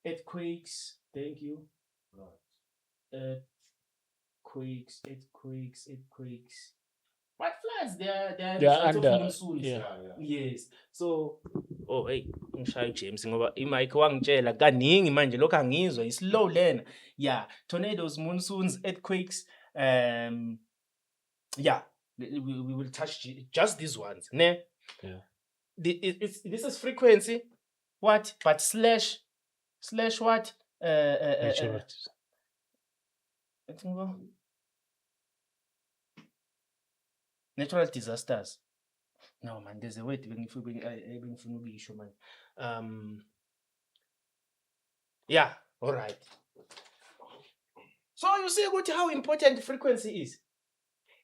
A: Earthquakes, thank you. Earthquakes. But floods, they are under monsoons.
B: Yeah.
A: Yes. So, hey, ngishaya James ngoba i-mic wangitshela kaningi manje lokho angizwa slow lena. Yeah, tornadoes, monsoons, earthquakes. Yeah, we will touch just these ones, ne?
B: Yeah.
A: This is frequency. What? But slash what?
B: Natural
A: Natural disasters. No man, there's a way to man. Yeah, all right. So you see how important frequency is.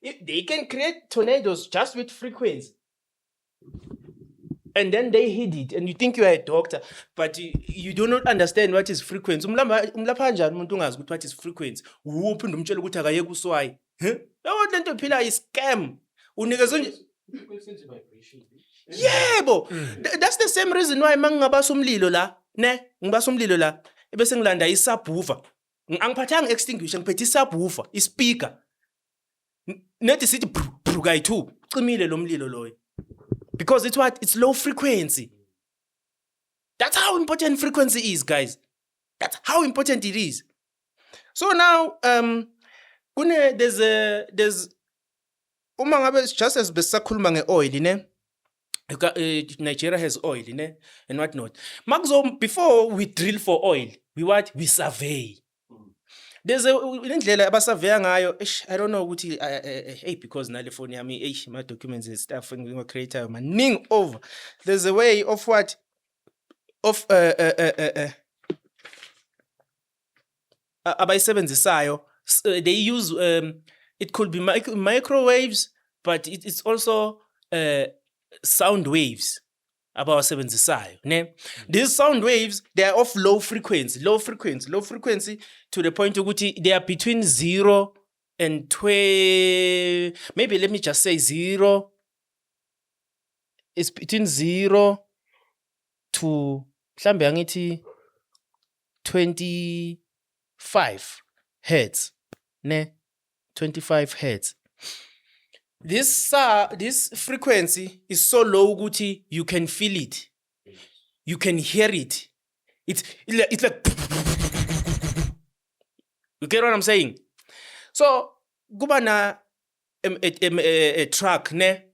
A: If they can create tornadoes just with frequency. And then they hid it, and you think you are a doctor, but you do not understand what is frequency. Umlapha njani umuntu ungazi ukuthi what is frequency? Uphinda umtshela ukuthi akayeke uswayi. Yabo lento phila is scam. Unikezwe nje frequency vibration. Yebo. That's the same reason why mangingabasa umlilo la, ne? Ngibasa umlilo la, ebese ngilanda isubwoofer. Angiphathanga extinguisher, ngiphethe isubwoofer, ispeaker. Nethi sithi kayi2, cimile lo mlilo loyo. Because it's what? It's low frequency. That's how important frequency is, guys. That's how important it is. So now, there's uma ngabe just as besakhuluma ngeoil, ne? Nigeria has oil, ne? And whatnot. Before we drill for oil, we survey. There's indlela abasurveya ngayo. I don't know ukuthi hey, because nale phone yami my documents and stuff ngikho creator maning over. There's a way of what of abayisebenzisayo. They use it could be microwaves, but it's also sound waves. Abawasebenzisayo, ne? These sound waves, they are of low frequency to the point ukuthi they are between 0 and 12. Maybe let me just say 0. It's between 0 to mhlambe angithi 25 hertz, ne? 25 hertz. This frequency is so low ukuthi you can feel it. You can hear it. It's like you get what I'm saying? So kuba na a truck ne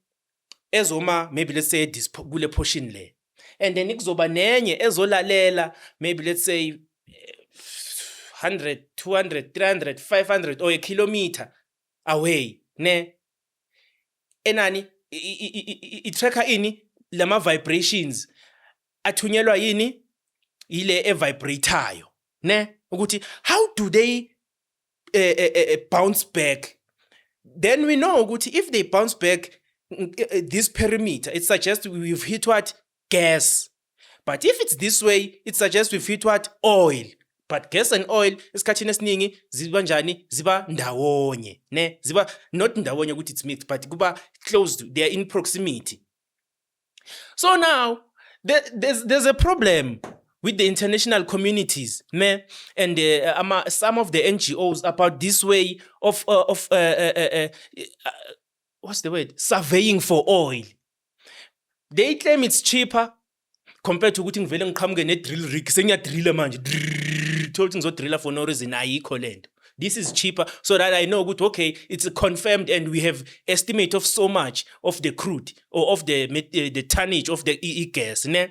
A: ezoma maybe let's say this kule portion le. And then ikuzoba nenye ezolalela maybe let's say 100, 200, 300, 500 or a kilometer away ne. Enani i-tracker ini lama vibrations athunyelwa yini ile vibratayo, ne? Ukuthi how do they bounce back? Then we know ukuthi if they bounce back this perimeter, it suggests we've hit what? Gas. But if it's this way, it suggests we've hit what? Oil. But gas and oil esikhathini esiningi ziba njani, ziba ndawonye, ne, ziba not ndawonye ukuthi it's mixed, but kuba closed, they are in proximity. So now there's a problem with the international communities, ne, and some of the NGOs about this way of what's the word, surveying for oil. They claim it's cheaper compared to ukuthi ngivele ngiqhamuke ne-drill rig sengiyadrilla manje thola ngizodrilla for no reason ayikho lento. This is cheaper so that I know ukuthi okay, it's confirmed and we have estimate of so much of the crude or of the tonnage of the gas, ne,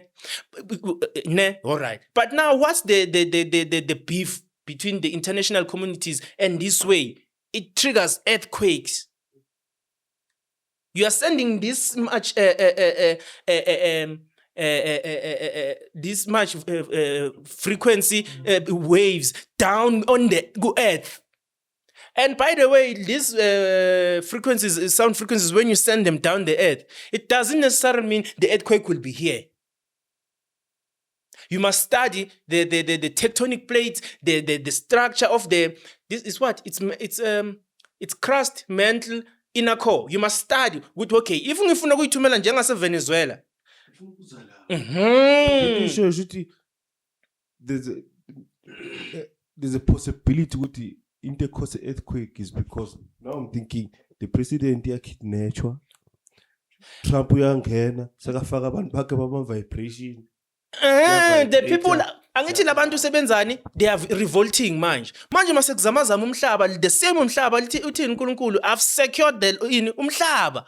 A: all right. But now what's the beef between the international communities and this way? It triggers earthquakes. You are sending this much this much frequency waves down on the earth. And by the way, these frequencies, sound frequencies, when you send them down the earth, it doesn't necessarily mean the earthquake will be here. You must study the tectonic plates, the structure of the, this is what it's crust, mantle, inner core. You must study with okay. Even if you're going to njengase Venezuela.
C: There's a possibility with the intercoastal earthquake is because now I'm thinking the president yakidnapwa, Trump uyangena sekafaka abantu bakhe bama vibration.
A: The people angithi labantu sebenzani, they are revolting manje masekuzamazama umhlaba, the same umhlaba lithi uthini uNkulunkulu, I've secured the umhlaba.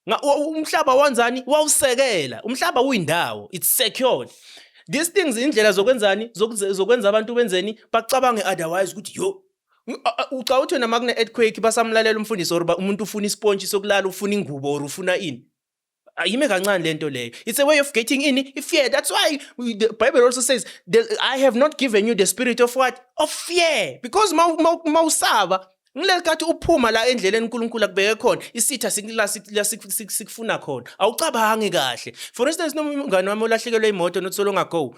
A: Umhlaba wanzani wawusekela, umhlaba uyindawo, it's secured. These things indlela zokwenzani zokwenza abantu benzeni bacabange otherwise ukuthi yo uca uthi na magna earthquake basamlalela umfundisi or umuntu ufuna isponge sokulala, ufuna ingubo or ufuna ini. Ayime kancane lento leyo. It's a way of getting in fear. That's why the Bible also says I have not given you the spirit of what? Of fear. Because mawusaba ngilekathi uphuma la endleleni uNkulunkulu akubeke khona isitha sikufuna khona awucabange kahle. For instance, nomngane wami olahlekelwe imoto not so long ago,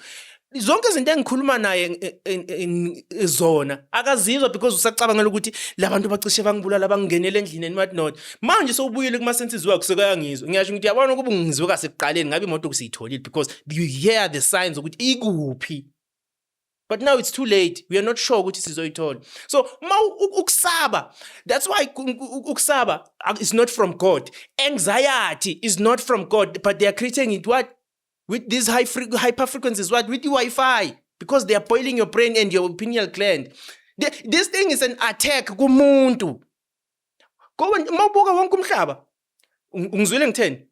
A: zonke izinto engikhuluma naye zona akazizwa because usacabangela ukuthi labantu bacishe bangibulala bangingenele endlini and what not. Manje sowubuyile kuma senses wakho sekayangizwa, ngiyasho ukuthi yabona ukuba ngizwe kasekuqaleni ngabe imoto kusiyitholile because you hear the signs ukuthi ikuphi. But now it's too late. We are not sure ukuthi sizoyithola. So ukusaba, that's why ukusaba is not from God. Anxiety is not from God, but they are creating it what? With these hyper frequencies, what? With the Wi-Fi, because they are boiling your brain and your pineal gland. This thing is an attack kumuntu. Go and mawubuka wonke umhlaba. Ungizwile ngitheni?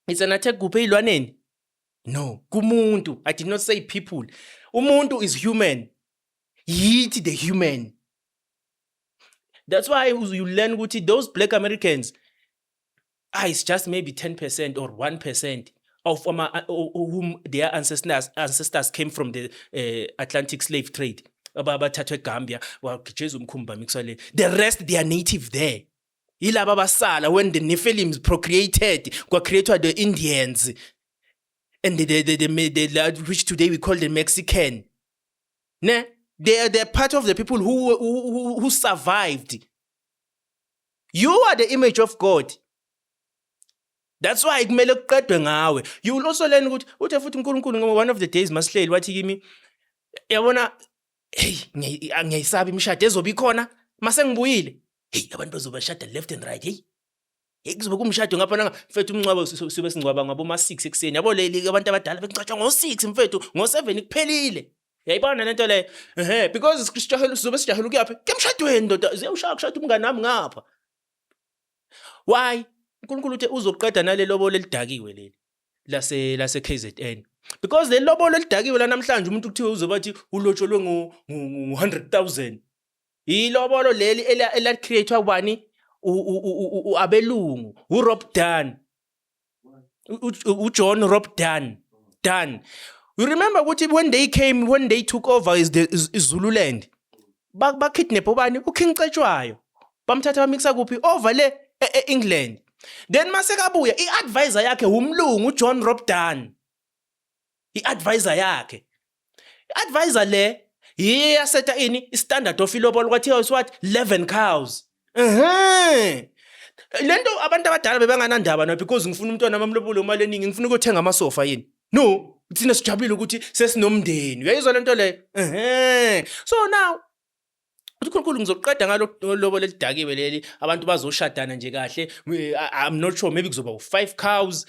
A: It's an attack kuphi ilwaneni? No, kumuntu. I did not say people. Umuntu is human. Yithi the human. That's why you learn ukuthi those black Americans, it's just maybe 10% or 1% of whom their ancestors came from the Atlantic slave trade. Abathathwe eGambia, wagijeza umkhumba mixwale. The rest they are native there. Ilaba basala when the Nephilims procreated, created the Indians. And which today we call the Mexican. Ne? They're part of the people who survived. You are the image of God. That's why kumele kuqedwe ngawe. You will also learn ukuthi futhi uNkulunkulu one of the days masihleli wathi kimi yabona hey ngiyisaba imishado ezoba ikhona mase ngibuyile. Hey abantu bazobashada left and right. Hey kuzobe kumshado ngapha nanga mfethu umncwabo sibe singcwaba ngabo ma 6 ekseni. Yabo leli abantu abadala bencwatshwa ngo 6 mfethu ngo 7 kuphelile. Yayibona lento le. Because isijahelo sizobe sijahelo kuyaphi? Kemshadweni ndoda ziyawushaya kushada umngane nami ngapha. Why? uNkulunkulu uthe uzoqeda nale lobolo elidakiwe leli lase KZN. Because le lobolo elidakiwe la namhlanje umuntu kuthiwe uzobathi ulotsholwe ngo 100,000. Ilobolo leli ela createwa ubani? Abelungu, uRob Dan. John Rob Dan. You remember ukuthi when they took over is Zululand. Ba kidnap ubani? uKing Cetshwayo. Bamthatha bamixa kuphi? Over le England. Then masekabuya iadvisor yakhe umlungu uJohn Rob Dan. Iadvisor yakhe. Advisor le yiye yasetha ini i-standard of ilobolo kwathiwa is what 11 cows. Lento abantu abadala bebanganandaba no because ngifuna umntwana mamlobolo imali eningi ngifuna ukuthenga amasofa yini. No, thina sijabulile ukuthi sesinomndeni. Uyayizwa lento le? So now uNkulunkulu ngizoqeda ngalobo lelidakiwe leli abantu bazoshadana nje kahle. I'm not sure maybe kuzoba u5 cows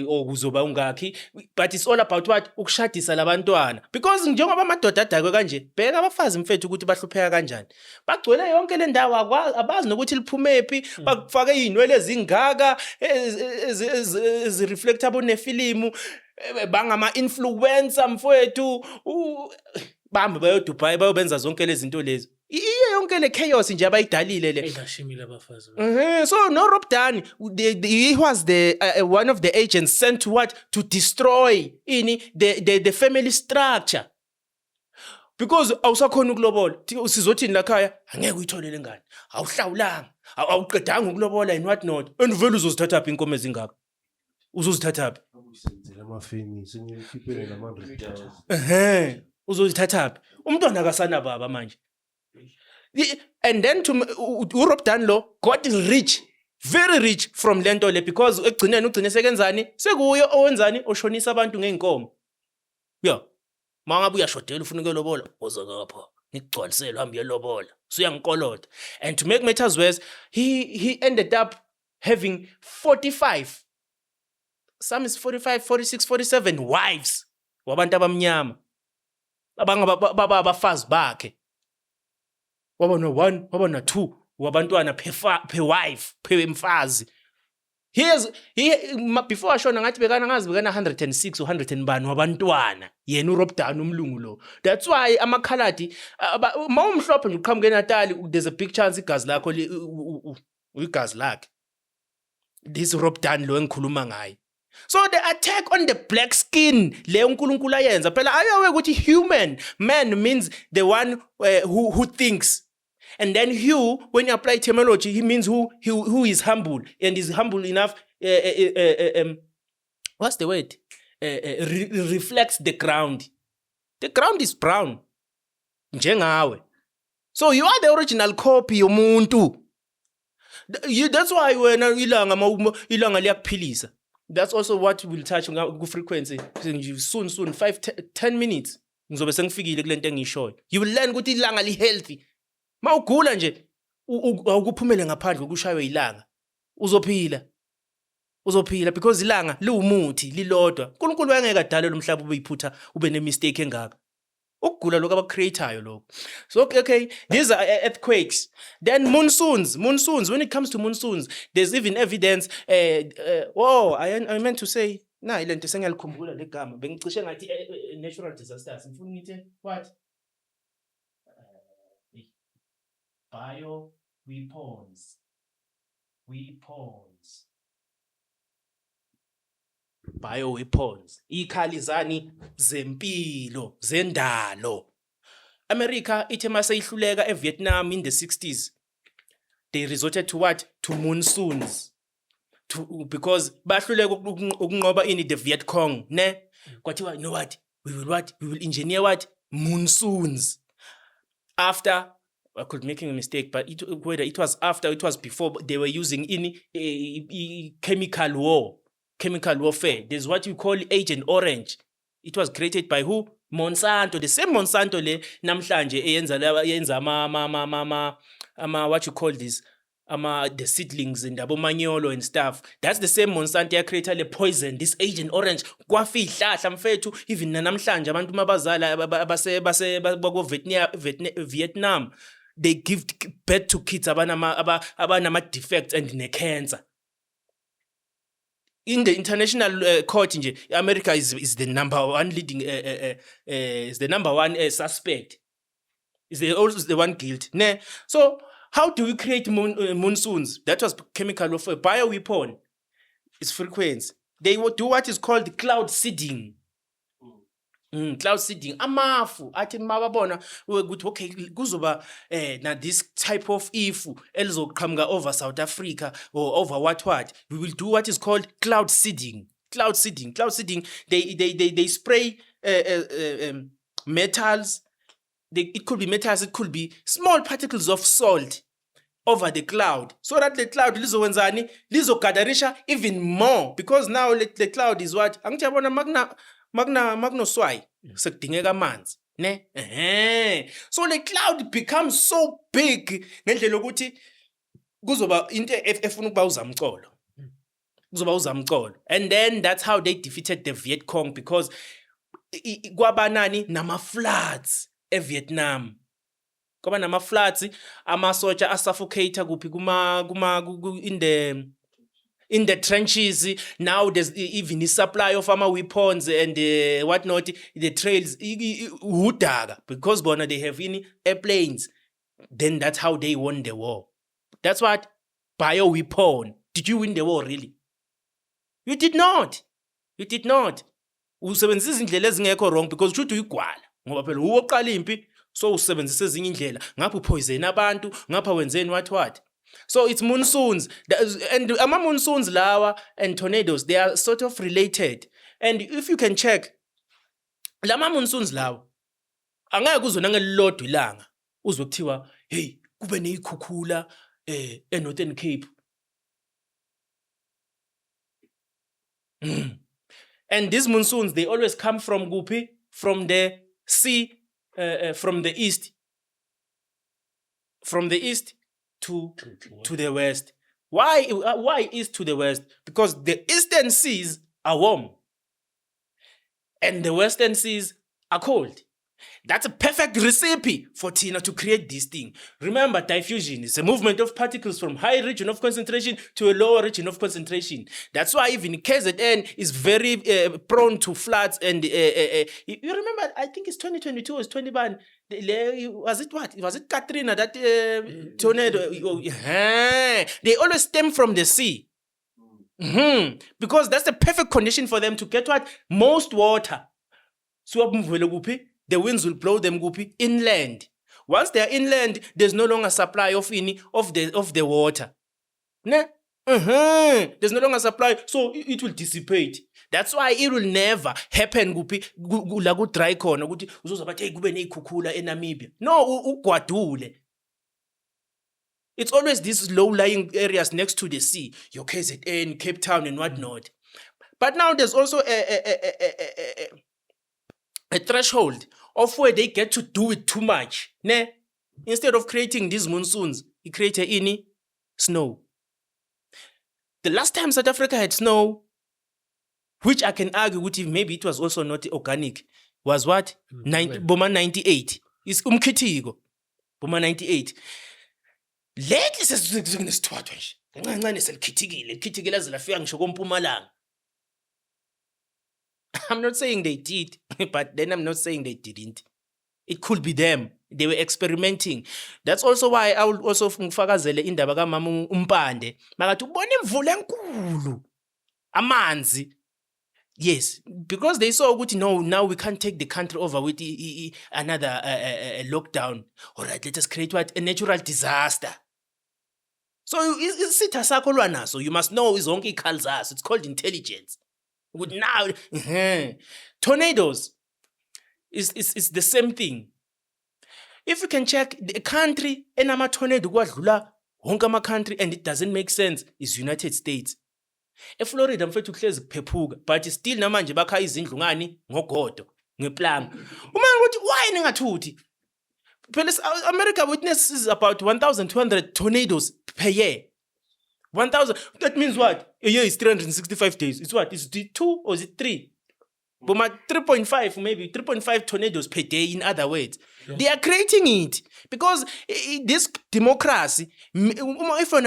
A: or kuzoba ungakhi, but it's all about what ukushadisa labantwana because njengoba amadoda adakwe kanje bheka abafazi mfethu ukuthi bahlupheka kanjani. Bagcwele yonke le ndawo abazi nokuthi liphumephi, bakufake izinwele ezingaka ezireflectable nefilimu, bangama influencer mfethu bambe bayo Dubai bayobenza zonke lezi zinto lezi. Iye yonke le chaos nje abayidalile le.
B: Eyashimile abafazi.
A: So no Rob Dan, he was the one of the agents sent to what to destroy the family structure. Because awusakhona ukulobola, sizothini la khaya angeke uyitholele ngani. Awuhlawulanga, awuqedanga ukulobola and what not. And vele uzozithatha phi inkomo ezingaka? Uzozithatha phi?
C: Usenzele amafemi singikhiphele nama-100,000.
A: Uzozithatha phi? Umntwana akasana baba manje. And then to Rob Dan lo got rich, very rich from lento le because ugcine sekenzani sekuyo owenzani oshonisa abantu ngeenkomo. Yeah. Mangabe uyashodela ufuna ukulobola uze ngapha ngigcwalisele hambe yelobola. Suyangikolota. And to make matters worse, he ended up having 45, some is 45, 46, 47 wives wabantu abamnyama. Abafazi bakhe. Waba no 1, waba no 2 wabantwana per wife, per mfazi. Before ashona ngathi bekana 106 or 100 bani wabantwana yena uRob Dan umlungu lo. That's why amakhaladi mawumhlophe ngiqhamuke eNatal, there's a big chance igazi lakho igazi lakhe. This Rob Dan lo engikhuluma ngaye. So the attack on the black skin le uNkulunkulu ayenza phela ayawe ukuthi human man means the one who thinks. And then Hugh, when you apply terminology, he means who is humble and is humble enough. What's the word? Reflects the ground. The ground is brown. Njengawe. So you are the original copy yomuntu. That's why when ilanga liyakuphilisa. That's also what we'll touch on frequency. Soon, 5-10 minutes. Ngizobe sengifikile kulento engishoyo. You will learn ukuthi ilanga li healthy. Mawugula nje ukuphumele ngaphandle ukushaywe ilanga uzophila because ilanga liwumuthi lilodwa. uNkulunkulu wayengeke adalele umhlaba ubeyiphutha ube nemistake engaka. Ukugula lokho abacreateayo lokho. So okay, these are earthquakes. Then monsoons, when it comes to monsoons, there's even evidence I meant to say ile nto sengiyalikhumbula legama bengicishe ngathi natural disasters. Ngifuna ngithi what? Bioweapons. Ikhalizani zempilo zendalo. America ithe maseyihluleka eVietnam in the 60s. They resorted to what? To monsoons. Because bahluleka ukunqoba the Viet Cong, ne? Kwathiwa, you know what? We will engineer what? Monsoons. After I could making a mistake, but whether it was after, it was before, they were using chemical warfare. There's what you call Agent Orange. It was created by who? Monsanto. The same Monsanto le namhlanje yenza what you call this? The seedlings and abomanyolo and stuff. That's the same Monsanto created the poison, this Agent Orange. Kwafihlahla mfethu, even namhlanje abantu mabazala Vietnam. They give birth to kids abanama defects and ne-cancer. In the international court, America is the number one leading, is the number one suspect. Is also the one guilty. Ne? So how do we create monsoons? That was chemical warfare. Bioweapon is frequency. They will do what is called cloud seeding. Cloud seeding. Amafu athi mababona ukuthi okay kuzoba na this type of ifu elizoqhamuka over South Africa or over what we will do what is called cloud seeding. They spray metals, it could be metals, it could be small particles of salt over the cloud, so that the cloud lizowenzani lizogadarisha even more, because now the cloud is what angithi yabona magnoswai sekudingeka amanzi ne so the cloud becomes so big ngendlela ukuthi kuzoba into efuna ukuba uzamcolo, kuzoba uzamcolo. And then that's how they defeated the Viet Cong, because kwabanani nama floods eVietnam, kwaba nama floods, amasotsha asuffocator kuphi in the trenches. Now there's even a supply of weapons and whatnot. The trails udaka, because bona they have airplanes. Then that's how they won the war. That's what bioweapon. Did you win the war really? You did not. You did not. Usebenzisa indlela ezingekho wrong, because should uyigwala ngoba phela uwoqala impi, so usebenzisa ezinye indlela, ngapha upoison abantu, ngapha wenzeni what. So it's monsoons, and monsoons lawa and tornadoes, they are sort of related. And if you can check, lama monsoons lawa angeke kuzona ngelilodwa ilanga uzwe kuthiwa hey kube nezikhukhula eNorthern Cape. And these monsoons, they always come from Gupi, from the sea, from the east to the west. Why east to the west? Because the eastern seas are warm and the western seas are cold. That's a perfect recipe for Tina to create this thing. Remember, diffusion is a movement of particles from high region of concentration to a lower region of concentration. That's why even KZN is very prone to floods. And you remember, I think it's 2022 or it's 2021. Was it what? Was it Katrina, that tornado? They always stem from the sea. Because that's the perfect condition for them to get what? Most water. So the winds will blow them inland. Once they are inland, there's no longer supply of the water. There's no longer supply, so it will dissipate. That's why it will never happen la ku dry corner ukuthi uzoza bathi hey kube nezikhukhula eNamibia. No, ugwadule. It's always these low-lying areas next to the sea, your KZN, Cape Town and whatnot. But now there's also a threshold of where they get to do it too much. Instead of creating these monsoons, he created snow. The last time South Africa had snow, which I can argue with, maybe it was also not organic, was what? Boma 98. It's umkhithigo. Boma 98. Lately sesinesithwathwa nje. Kancane selikhithikile zilafika ngisho kompumalanga. I'm not saying they did, but then I'm not saying they didn't. It could be them. They were experimenting. That's also why I will also ngifakazele indaba kaMama uMpande. Makathi ubona imvula enkulu. Amanzi. Yes, because they saw ukuthi no, now we can't take the country over with another lockdown. All right, let us create what? A natural disaster. So isitha sakho lwanaso, you must know zonke ikhali zaso. It's called intelligence. Now, tornadoes is the same thing. If you can check the country enama tornado kwadlula wonke ama country and it doesn't make sense is United States. eFlorida mfethu kuhlezi kuphephuka but still namanje bakha izindlu ngani ngogodo ngeplanga. Uma ukuthi why ningathuthi? Phela America witnesses about 1,200 tornadoes per year. 1,000. That means what? A year is 365 days. It's what? Is it 2 or is it 3? But 3.5, maybe 3.5 tornadoes per day, in other words. Yeah. They are creating it because this democracy, if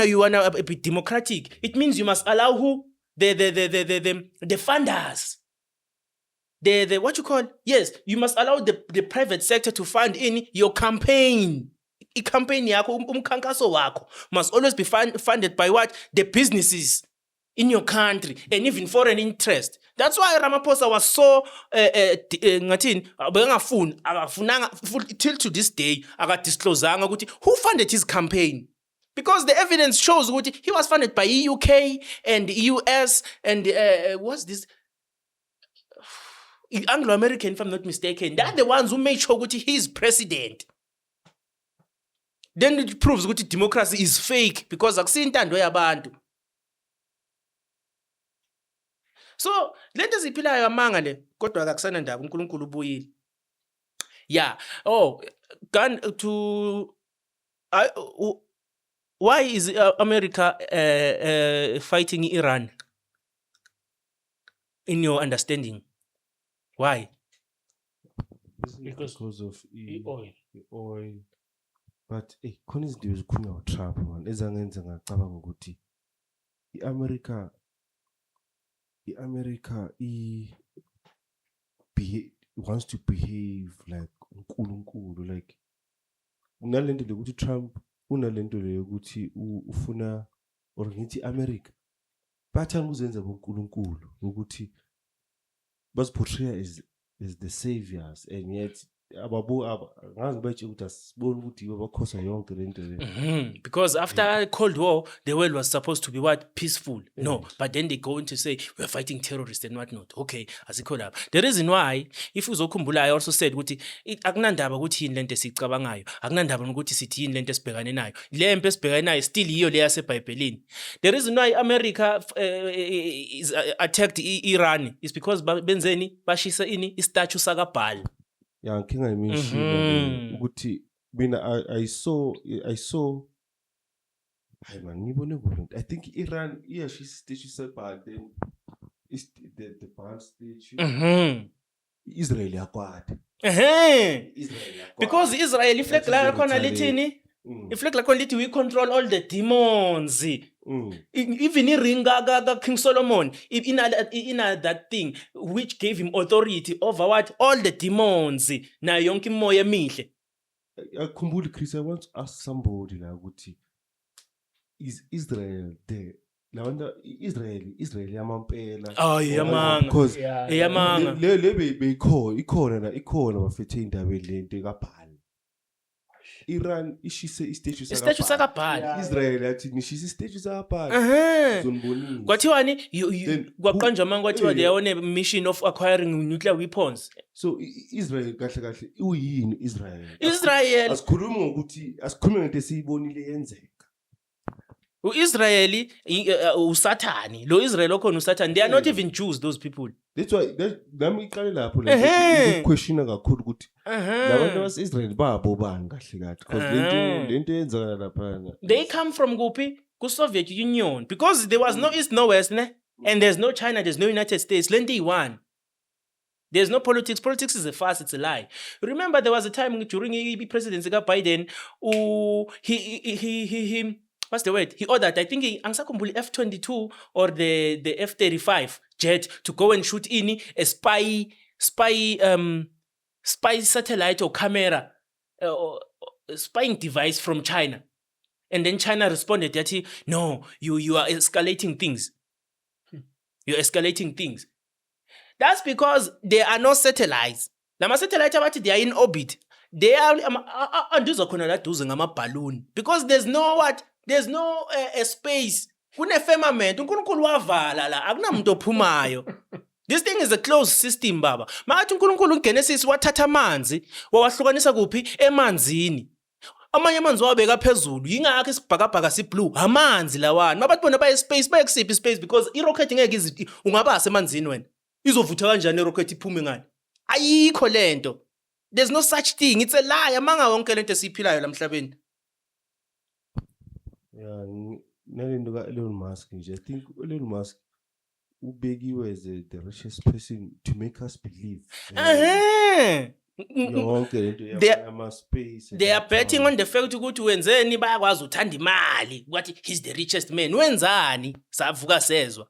A: you want to be democratic, it means you must allow who? The funders. The what you call? Yes, you must allow the private sector to fund in your campaign. I-campaign yakho, umkhankaso wakho must always be funded by what? The businesses in your country and even foreign interest. That's why Ramaphosa was so till to this day akadisclosanga ukuthi who funded his campaign, because the evidence shows ukuthi he was funded by UK and US and what's this Anglo-American, if I'm not mistaken. They're the ones who made sure that he's president. Then it proves that democracy is fake because akusintando yabantu. So, lento ziphilayo amanga le, kodwa akakusana ndaba uNkulunkulu ubuyile. Yeah. Oh, why is America fighting Iran? In your understanding, why?
C: Because of
B: oil.
C: the oil. But khona izinto ezikhulunywa uTrump man ezangenza ngacabanga ukuthi iAmerica wants to behave like uNkulunkulu, like unalento lokuthi Trump unalento leyo ukuthi ufuna or ngithi America bathanda ukuzenza boNkulunkulu ukuthi basiportray as the saviors, and yet ngazi batshe ukuthi asiboni ukuthi babakhosa yonke lento le.
A: Because after Cold War, the world was supposed to be what? Peaceful. No, but then they go in to say, we're fighting terrorists and whatnot. Okay, azikho lapha. The reason why, if uzokhumbula, I also said, ukuthi akunandaba ukuthi yini lento esicabangayo, akunandaba ukuthi sithi yini lento esibhekane nayo. Le mpe esibhekane nayo still yiyo le yaseBhayibhelini. The reason why America is attacked Iran is because benzeni bashisa ini istatue sakaBaal.
C: Yeah, nginga imention ukuthi mina I saw hayi man ngibone kuphi. I think Iran she statue seBaal, then is the Baal statue. Israel yakwata.
A: Because Israel iflag la khona lithini? Iflag la khona lithi we control all the demons. Even iringa ka King Solomon in that thing which gave him authority over what? All the demons na yonke imoya emihle.
C: Akhumbula Chris, I want to ask somebody la ukuthi is Israel there? Lawanda Israel yamampela.
A: Oh yamanga.
C: Because
A: yamanga.
C: Le ikhona bafethe indaba lento kaBaal. Iran ishise istatue
A: sakaBaal.
C: Israel yathi nishise istatue sakaBaal. Zonibonile.
A: Kwathiwani kwaqanjwa manje kwathiwa they are on a mission of acquiring nuclear weapons.
C: So Israel kahle uyini Israel?
A: Asikhuluma
C: ngento esiyibonile yenzeka.
A: Israeli usathani. Lo Israel okhona usathani. They are not even Jews, those people.
C: That's why nami iqale lapho le question kakhulu ukuthi labantu base-Israel babo bani kahle because lento yenzakala lapha.
A: They come from kuphi? Ku-Soviet Union, because there was no East, no West, ne? And there's no China, there's no United States. Lento iyi-one. There's no politics. Politics is a farce, it's a lie. Remember there was a time during the presidency of Biden, he what's the word? He ordered, I think angisakhumbula F-22 or the F-35 jet to go and shoot in a spy satellite or camera or spying device from China. And then China responded that no, you are escalating things. You're escalating things. That's because there are no satellites. Lama satellites abathi they are in orbit. They are andizokhona la duze ngama-balloon because there's no what? There's no space. Kune-firmament. uNkulunkulu wavala la. Akunamuntu ophumayo. This thing is a closed system, baba. Makathi uNkulunkulu uGenesis wathatha amanzi, wawahlukanisa kuphi? Emanzini. Amanye amanzi wabeka phezulu. Yingakho isibhakabhaka siblue. Amanzi lawani. Mabathi bona baye space, baye kusiphi space because i-rocket ngeke ungabasa emanzini wena. Izovutha kanjani i-rocket iphume ngani? Ayikho lento. There's no such thing. It's a lie. Amanga wonke lento esiphilayo la emhlabeni.
C: Yeah, nalento ka-Elon Musk nje. I think Elon Musk ubekiwe as the richest person to make us believe.
A: They are betting on the fact ukuthi wenzeni bayakwazi uthanda imali. Ukuthi he's the richest man. Wenzani? Savuka sezwa.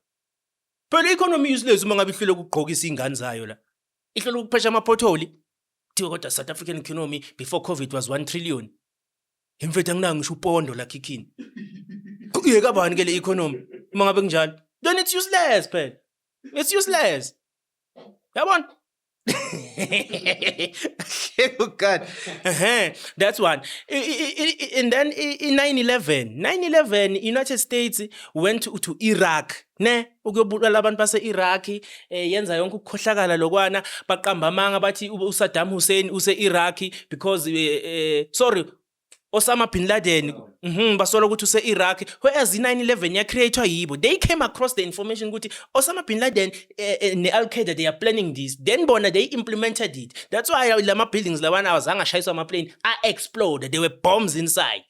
A: Phela economy useless uma ngabe ihlule ukugqokisa ingane zayo la. Ihlule ukuphesha amapotholi. Thiwa kodwa South African economy before COVID was 1 trillion. Imfethu anginanga ngisho upondo la khikhini. Kuyeka bani ke le economy? Uma ngabe kunjalo. Then it's useless phela. It's useless. Yabona? Oh God. That's one. And then in 9/11, United States went to Iraq. Ne ukuyobulala abantu base-Iraq yenza yonke ukukhohlakala lokwana baqamba amanga bathi uSaddam Hussein use-Iraq because Osama bin Laden basola ukuthi use-Iraq, whereas i-9/11 ya-createwa yibo. They came across the information ukuthi Osama bin Laden ne-Al-Qaeda, they are planning this. Then bona they implemented it. That's why lama buildings lawana awazange ashayiswa ama-plane exploded. There were bombs inside.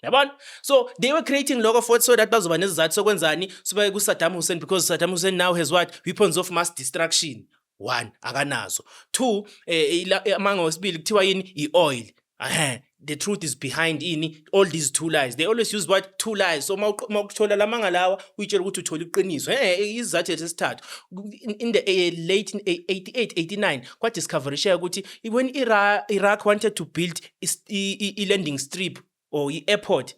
A: Yabona? So they were creating logo for it so that bazoba nesizathu sokwenzani sibe ku-Saddam Hussein, because Saddam Hussein now has what? Weapons of mass destruction. 1, akanazo. 2, amanga wesibili kuthiwa yini? I-oil. The truth is behind all these 2 lies. They always use what? 2 lies. So mawukuthola lamanga lawa uyitshela ukuthi uthola iqiniso. Izathu esithathu. In the late 88, 89 kwa-discovery share ukuthi when Iraq wanted to build a landing strip or i-airport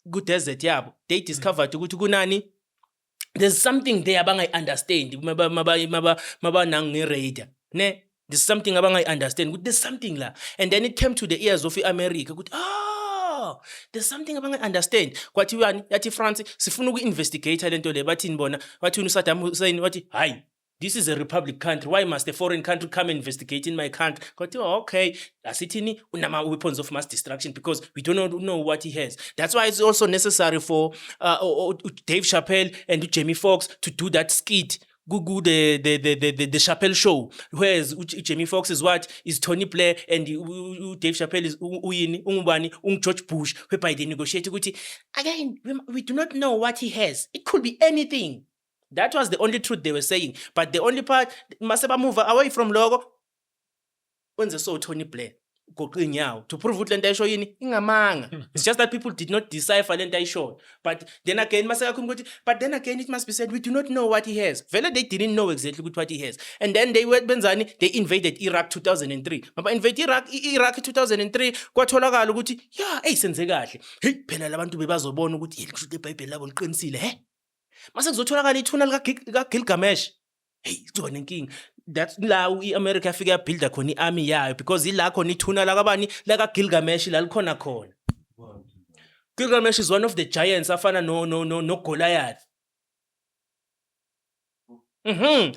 A: ku-desert yabo, they discovered ukuthi kunani? There's something there abangayi-understand mabanange-radar. Ne? There's something abangayi-understand. There's something la. And then it came to the ears of America. There's something abangayi-understand. Kwathiwani yathi France sifuna uku-investigate lento le bathini bona. Wathi uSaddam Hussein wathi, "Hayi, this is a republic country. Why must a foreign country come and investigate in my country?" Okay, asithini unama weapons of mass destruction because we don't know what he has. That's why it's also necessary for Dave Chappelle and Jamie Foxx to do that skit. The Chappelle show, whereas Jamie Foxx is what? Is Tony Blair, and Dave Chappelle is George Bush, whereby they negotiate. Again, we do not know what he has. It could be anything. That was the only truth they were saying. But the only part, Maseba move away from logo, when they saw Tony Blair, to prove what lenta show ingamanga. It's just that people did not decipher lenta show. But then again, it must be said, we do not know what he has. Vele, they didn't know exactly what he has. And then they invaded Iraq 2003. But invade Iraq 2003, kwatholakala ukuthi senze kahle. Hey, phela labantu bebazobona ukuthi yeli iBhayibheli labo liqinisile, mase kuzotholakala ithuna lika Gilgamesh. Hey, kuzoba nenkinga. That's la i-America yafika yabuilda khona i-army yayo, because ila khona ithuna lakabani laka Gilgamesh la likhona khona. Gilgamesh is one of the giants afana no Goliath.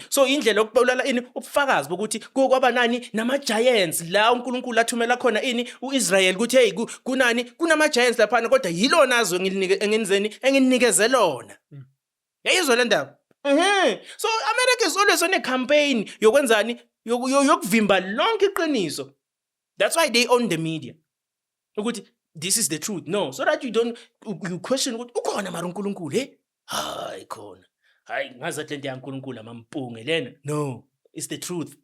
A: So indlela yokubulala ubufakazi bokuthi kwaba nani nama giants la uNkulunkulu athumela khona uIsrael ukuthi hey kunani kunama giants lapha kodwa yilo nazo enginikeze lona. Yayizwa le ndaba. So America is always on a campaign yokwenzani yokuvimba lonke iqiniso. That's why they own the media. Ukuthi this is the truth. No, so that you question ukuthi ukhona mara uNkulunkulu hayi khona. Hayi ngazathi lento yaNkulunkulu amampunge lena. No, it's the truth.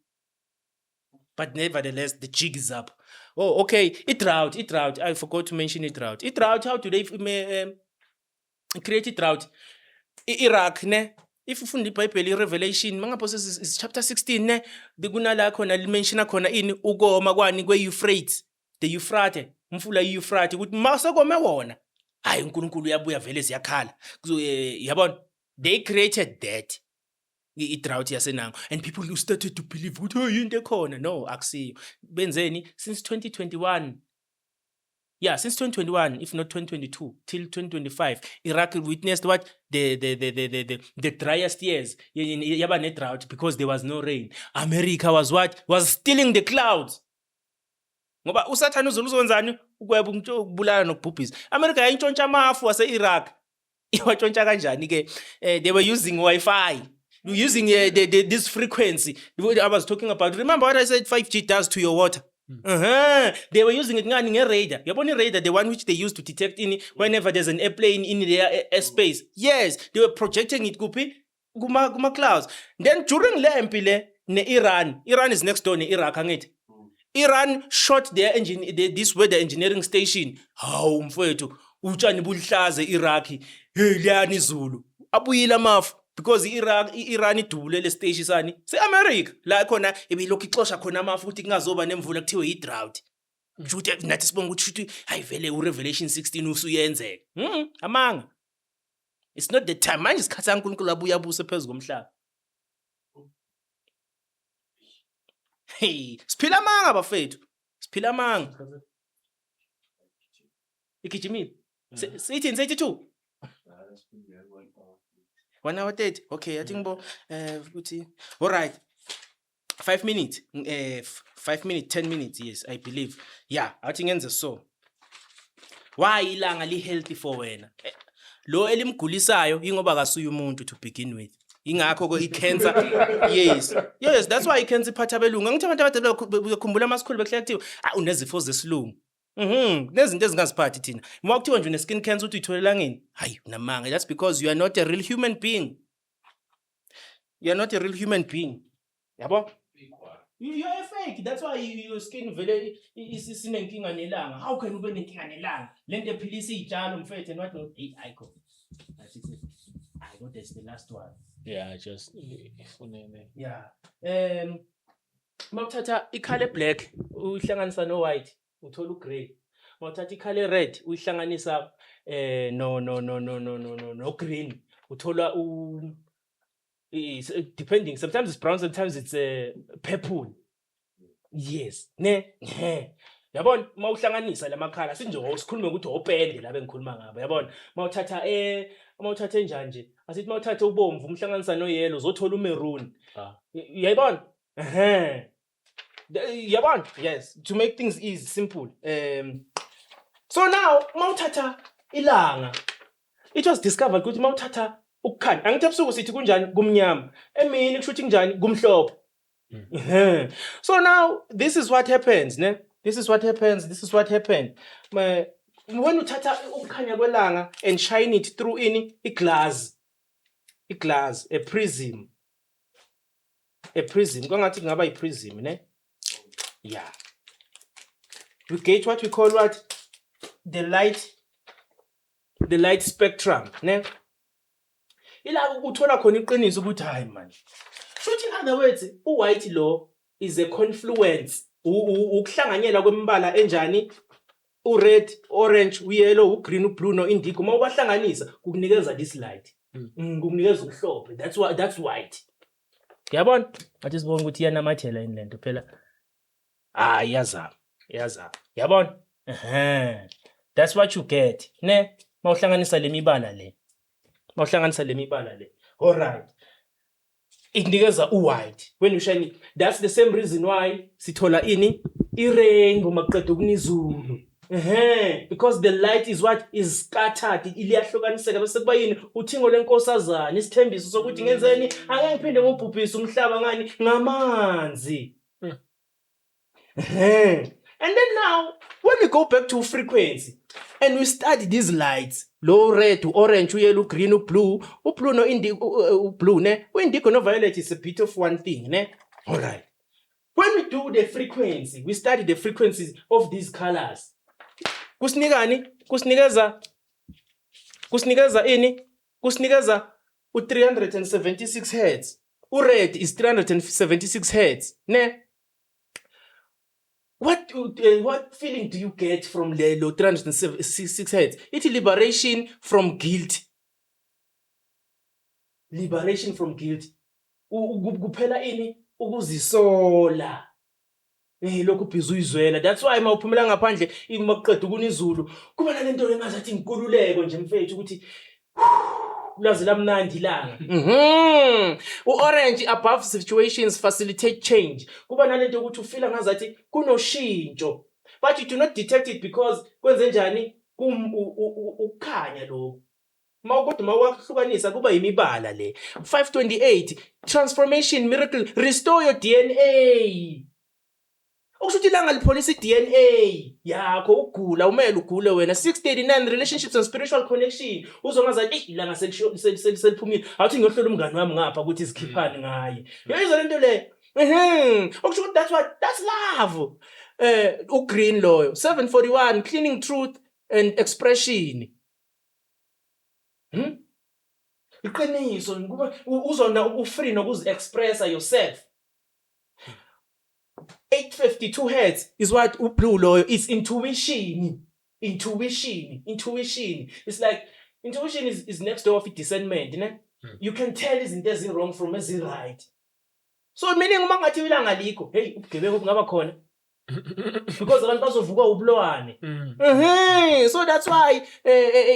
A: But nevertheless, the jig is up. Oh, okay. Drought. I forgot to mention drought. Drought, how do they create drought? Iraq, ne? If you find the Bible, Revelation, mangaphose is chapter 16, ne? Kunala khona limention khona ukoma kwani kwe-Euphrates, the Euphrates, umfula i-Euphrates, ukuthi masakome wona. Hayi uNkulunkulu uyabuya vele ziyakhala. Yabona? They created that. I-drought yasenango, and people started to believe ukuthi into ekhona. No, akusiyo. Benzeni since 2021. Yeah, since 2021, if not 2022, till 2025, Iraq witnessed what? The driest years. Yaba ne drought because there was no rain. America was what? Was stealing the clouds. Ngoba usathana uzoluzonzani ukweba ukubulala nokubhubhisa. America yayintshontsha amafu wase-Iraq. Iwatshontsha kanjani ke? They were using Wi-Fi. Using this frequency. I was talking about. Remember what I said 5G does to your water? They were using it radar. Yabona radar, the one which they use to detect whenever there's an airplane in their airspace. Yes, they were projecting it kuma clouds. Then during le empile Iran is next door to Iraq, angithi. Iran shot their this weather engineering station. Hawu mfowethu, utshani bulihlaze Iraq. Hey liyani izulu. Abuyile amafu. Because Iran idubule le stage sani se-America la khona ebilokhu ixosha khona amafu ukuthi kungazoba nemvula kuthiwe i-drought. Ukuthi nathi sibonga ukuthi hayi vele uRevelation 16 usuyenzeka. Amanga. It's not the time. Manje isikhathi saNkulunkulu abuya abuse phezulu komhlaba. Hey, siphila amanga bafethu. Siphila amanga. Igijimile. Sithi 32. 1 hour 30. Okay, I think bo ukuthi all right. 5 minutes. 5 minutes, 10 minutes, yes, I believe. Yeah, athi ngenze so. Why ilanga li healthy for wena? Lo elimgulisayo ingoba kasuye umuntu to begin with. Ingakho ko i-cancer. Yes, that's why i-cancer iphatha belungu. Ngithi abantu abadala bekukhumbula amasikhulu bekhlela kuthiwa unezifo zesilungu. Kunezinto ezingaziphathi thina. Uma kuthiwa nje une-skin cancer uthi uyitholela ngini? Hayi, namanga. That's because you are not a real human being. You are not a real human being. Yabo? You are fake. That's why your skin vele isinenkinga nelanga. How can ube nenkinga nelanga? Lento ephilisa izitshalo mfethu and what not? I go. I go, that's the last one.
B: Yeah, just ifunene.
A: Yeah. Mawuthatha icolor black uyihlanganisa no white uthola ugrey. Mawuthatha icolor red uyihlanganisa no green uthola depending, sometimes it's brown, sometimes it's purple. Yes, ne. Yabona mawuhlanganisa lamakhala sinje sikhuluma ukuthi opende la bengikhuluma ngabo yabona mawuthatha enjani nje asithi mawuthatha ubomvu umhlanganisa no yellow uzothola umaroon. Yayibona yabona, yes, to make things easy, simple. So now mawuthatha ilanga, it was discovered ukuthi mawuthatha ukukhanya angithi ebusuku sithi kunjani kumnyama emini kushuthi kunjani kumhlophe. So now this is what happens, ne? This is what happened. When uthatha ukukhanya kwelanga and shine it through a glass, a prism. Kongathi kungaba i-prism, ne? Yeah. We get what we call what? The light spectrum, ne? Ila uthola khona iqiniso ukuthi hayi man. Futhi in other words, u-white law is a confluence. Ukuhlanganyela kwemibala enjani? U-red, orange, u-yellow, u-green, u-blue no indigo. Uma ubahlanganisa kukunikeza this light. Kukunikeza umhlophe. That's white. Yabona? Athi sibone ukuthi iyanamathela ini lento phela. Iyazama. Yabona? That's what you get. Ne? Mawuhlanganisa lemibala le. All right. Ikunikeza u-white. When you shine it, that's the same reason why sithola i-rainbow maqeda kunizulu. Because the light is what is scattered. Iliyahlukaniseka bese kuba yini uthingo lenkosazana isithembiso sokuthi ngenzeni angeke ngiphinde ngobhubhise umhlaba ngani ngamanzi. And then now when we go back to frequency and we study these lights, low red, orange, yellow, green, blue no indigo, blue ne, indigo no violet is a bit of one thing ne. All right. When we do the frequency, we study the frequencies of these colors. Kusinikeza u376 Hz. U-red is 376 Hz ne. What feeling do you get from the 376 Hz? It's liberation from guilt. Kuphela ukuzisola. Lokhu ubhizuyizwela. That's why mawuphumela ngaphandle imaqeda kunizulu. Kuba nalento engazathi inkululeko nje mfethu ukuthi ulazi lamnandi langa. U-orange above situations facilitate change. Kuba nalento ukuthi ufila ngazathi kunoshintsho. But you do not detect it because kwenze njani ukukhanya lokho. Mawukodwa mawahlukanisa kuba imibala le. 528 transformation miracle restore your DNA. Ukushuthi ilanga lipholisa i-DNA yakho ugula umele ugule wena. 639 relationships and spiritual connection. Uzongazathi ilanga seliphumile awuthi ngiyohlola umngane wami ngapha ukuthi izikhiphane ngaye. Yayizwa lento le. Ukushuthi that's love. U-green loyo 741 cleaning truth and expression. Iqiniso ngoba uzona ufree nokuzi-expressa yourself. 852 Hz is what blue loyo is intuition. It's like intuition is next door of discernment, ne? You can tell izinto ezi wrong from ezi right. So meaning uma ngathi ilanga likho hey ubugebengu bungaba khona because abantu bazovuka ubulowane. So that's why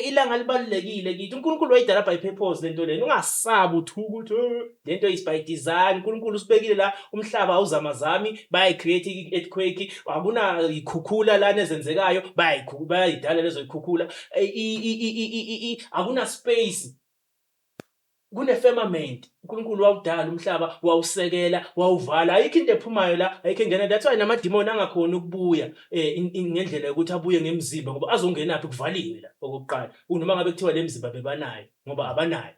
A: ilanga libalulekile kithi. uNkulunkulu wayidala by purpose lento lena. Ungasabi uthuka ukuthi lento is by design. uNkulunkulu usibekile la umhlaba awuzamazami bayi create earthquake. Akuna ikhukhula lana ezenzekayo bayidala lezo ikhukhula. Akuna space. Kune firmament. uNkulunkulu wawudala umhlaba wawusekela wawuvala ayikho into ephumayo la ayikho engena. That's why namadimoni angakhona ukubuya ngendlela yokuthi abuye ngemzimba ngoba azongenaphi kuvaliwe la okokuqala. Noma ngabe kuthiwa lemzimba bebanayo ngoba abanayo.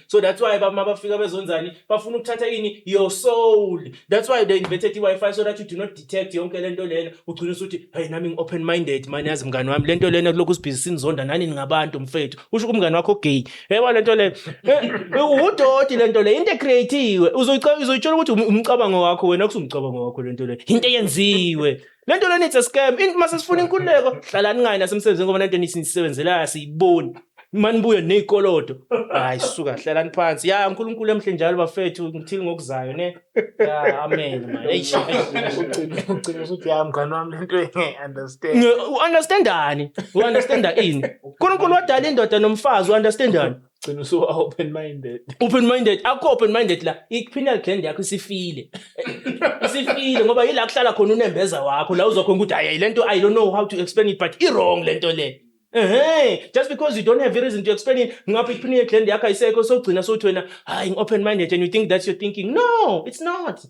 A: So that's why bafika bezonzani bafuna ukuthatha ini your soul. That's why they invented i-Wi-Fi so that you do not detect yonke lento lena. Ugcina usuthi hey nami open minded man yazi mngani wami lento lena lokhu sibhizi sinzonda nani ngabantu mfethu. Usho umngani wakho gay. Yebo lento lena. Udoti lento le into creative. Uzoyitshela ukuthi umcabango wakho wena kusumcabango wakho lento le. Into yenziwe. Lento lena it's a scam. Mase sifuna inkululeko hlalani ngayi nasemsebenzini ngoba lento nisebenzela siyiboni. Manibuye nezikolodo hayi suka hlalani phansi ya uNkulunkulu emhle njalo bafethu ngithili ngokuzayo ne ya amen man
B: Ucina usuthi ya mngani wami lento understand.
A: Understandani understanda ini uNkulunkulu wadala indoda nomfazi understandani
B: Ucina usu open minded.
A: Akho open minded la i-pineal gland yakho isifile ngoba yila kuhlala khona unembeza wakho la uzokhona ukuthi hayi lento I don't know how to explain it but wrong lento le. Just because you don't have a reason to explain it, ngapha ipineal gland yakho ayisekho sogcina sothi wena hayi open minded and you think that's your thinking. No, it's not.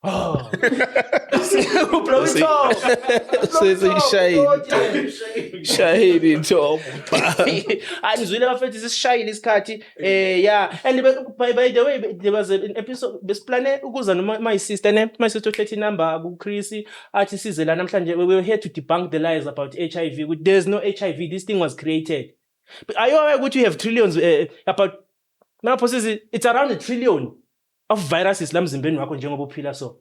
A: Oh.
B: Shahidi top.
A: Anizwile bafethu sisishayile isikhathi yeah and by the way there was an episode besiplane ukuza noma my sister uthethi number ku Chris athi size la namhlanje we were here to debunk the lies about HIV. There's no HIV. This thing was created. But are you aware that you have trillions about now it's around 1 trillion of viruses la mzimbeni wakho njengoba uphila so.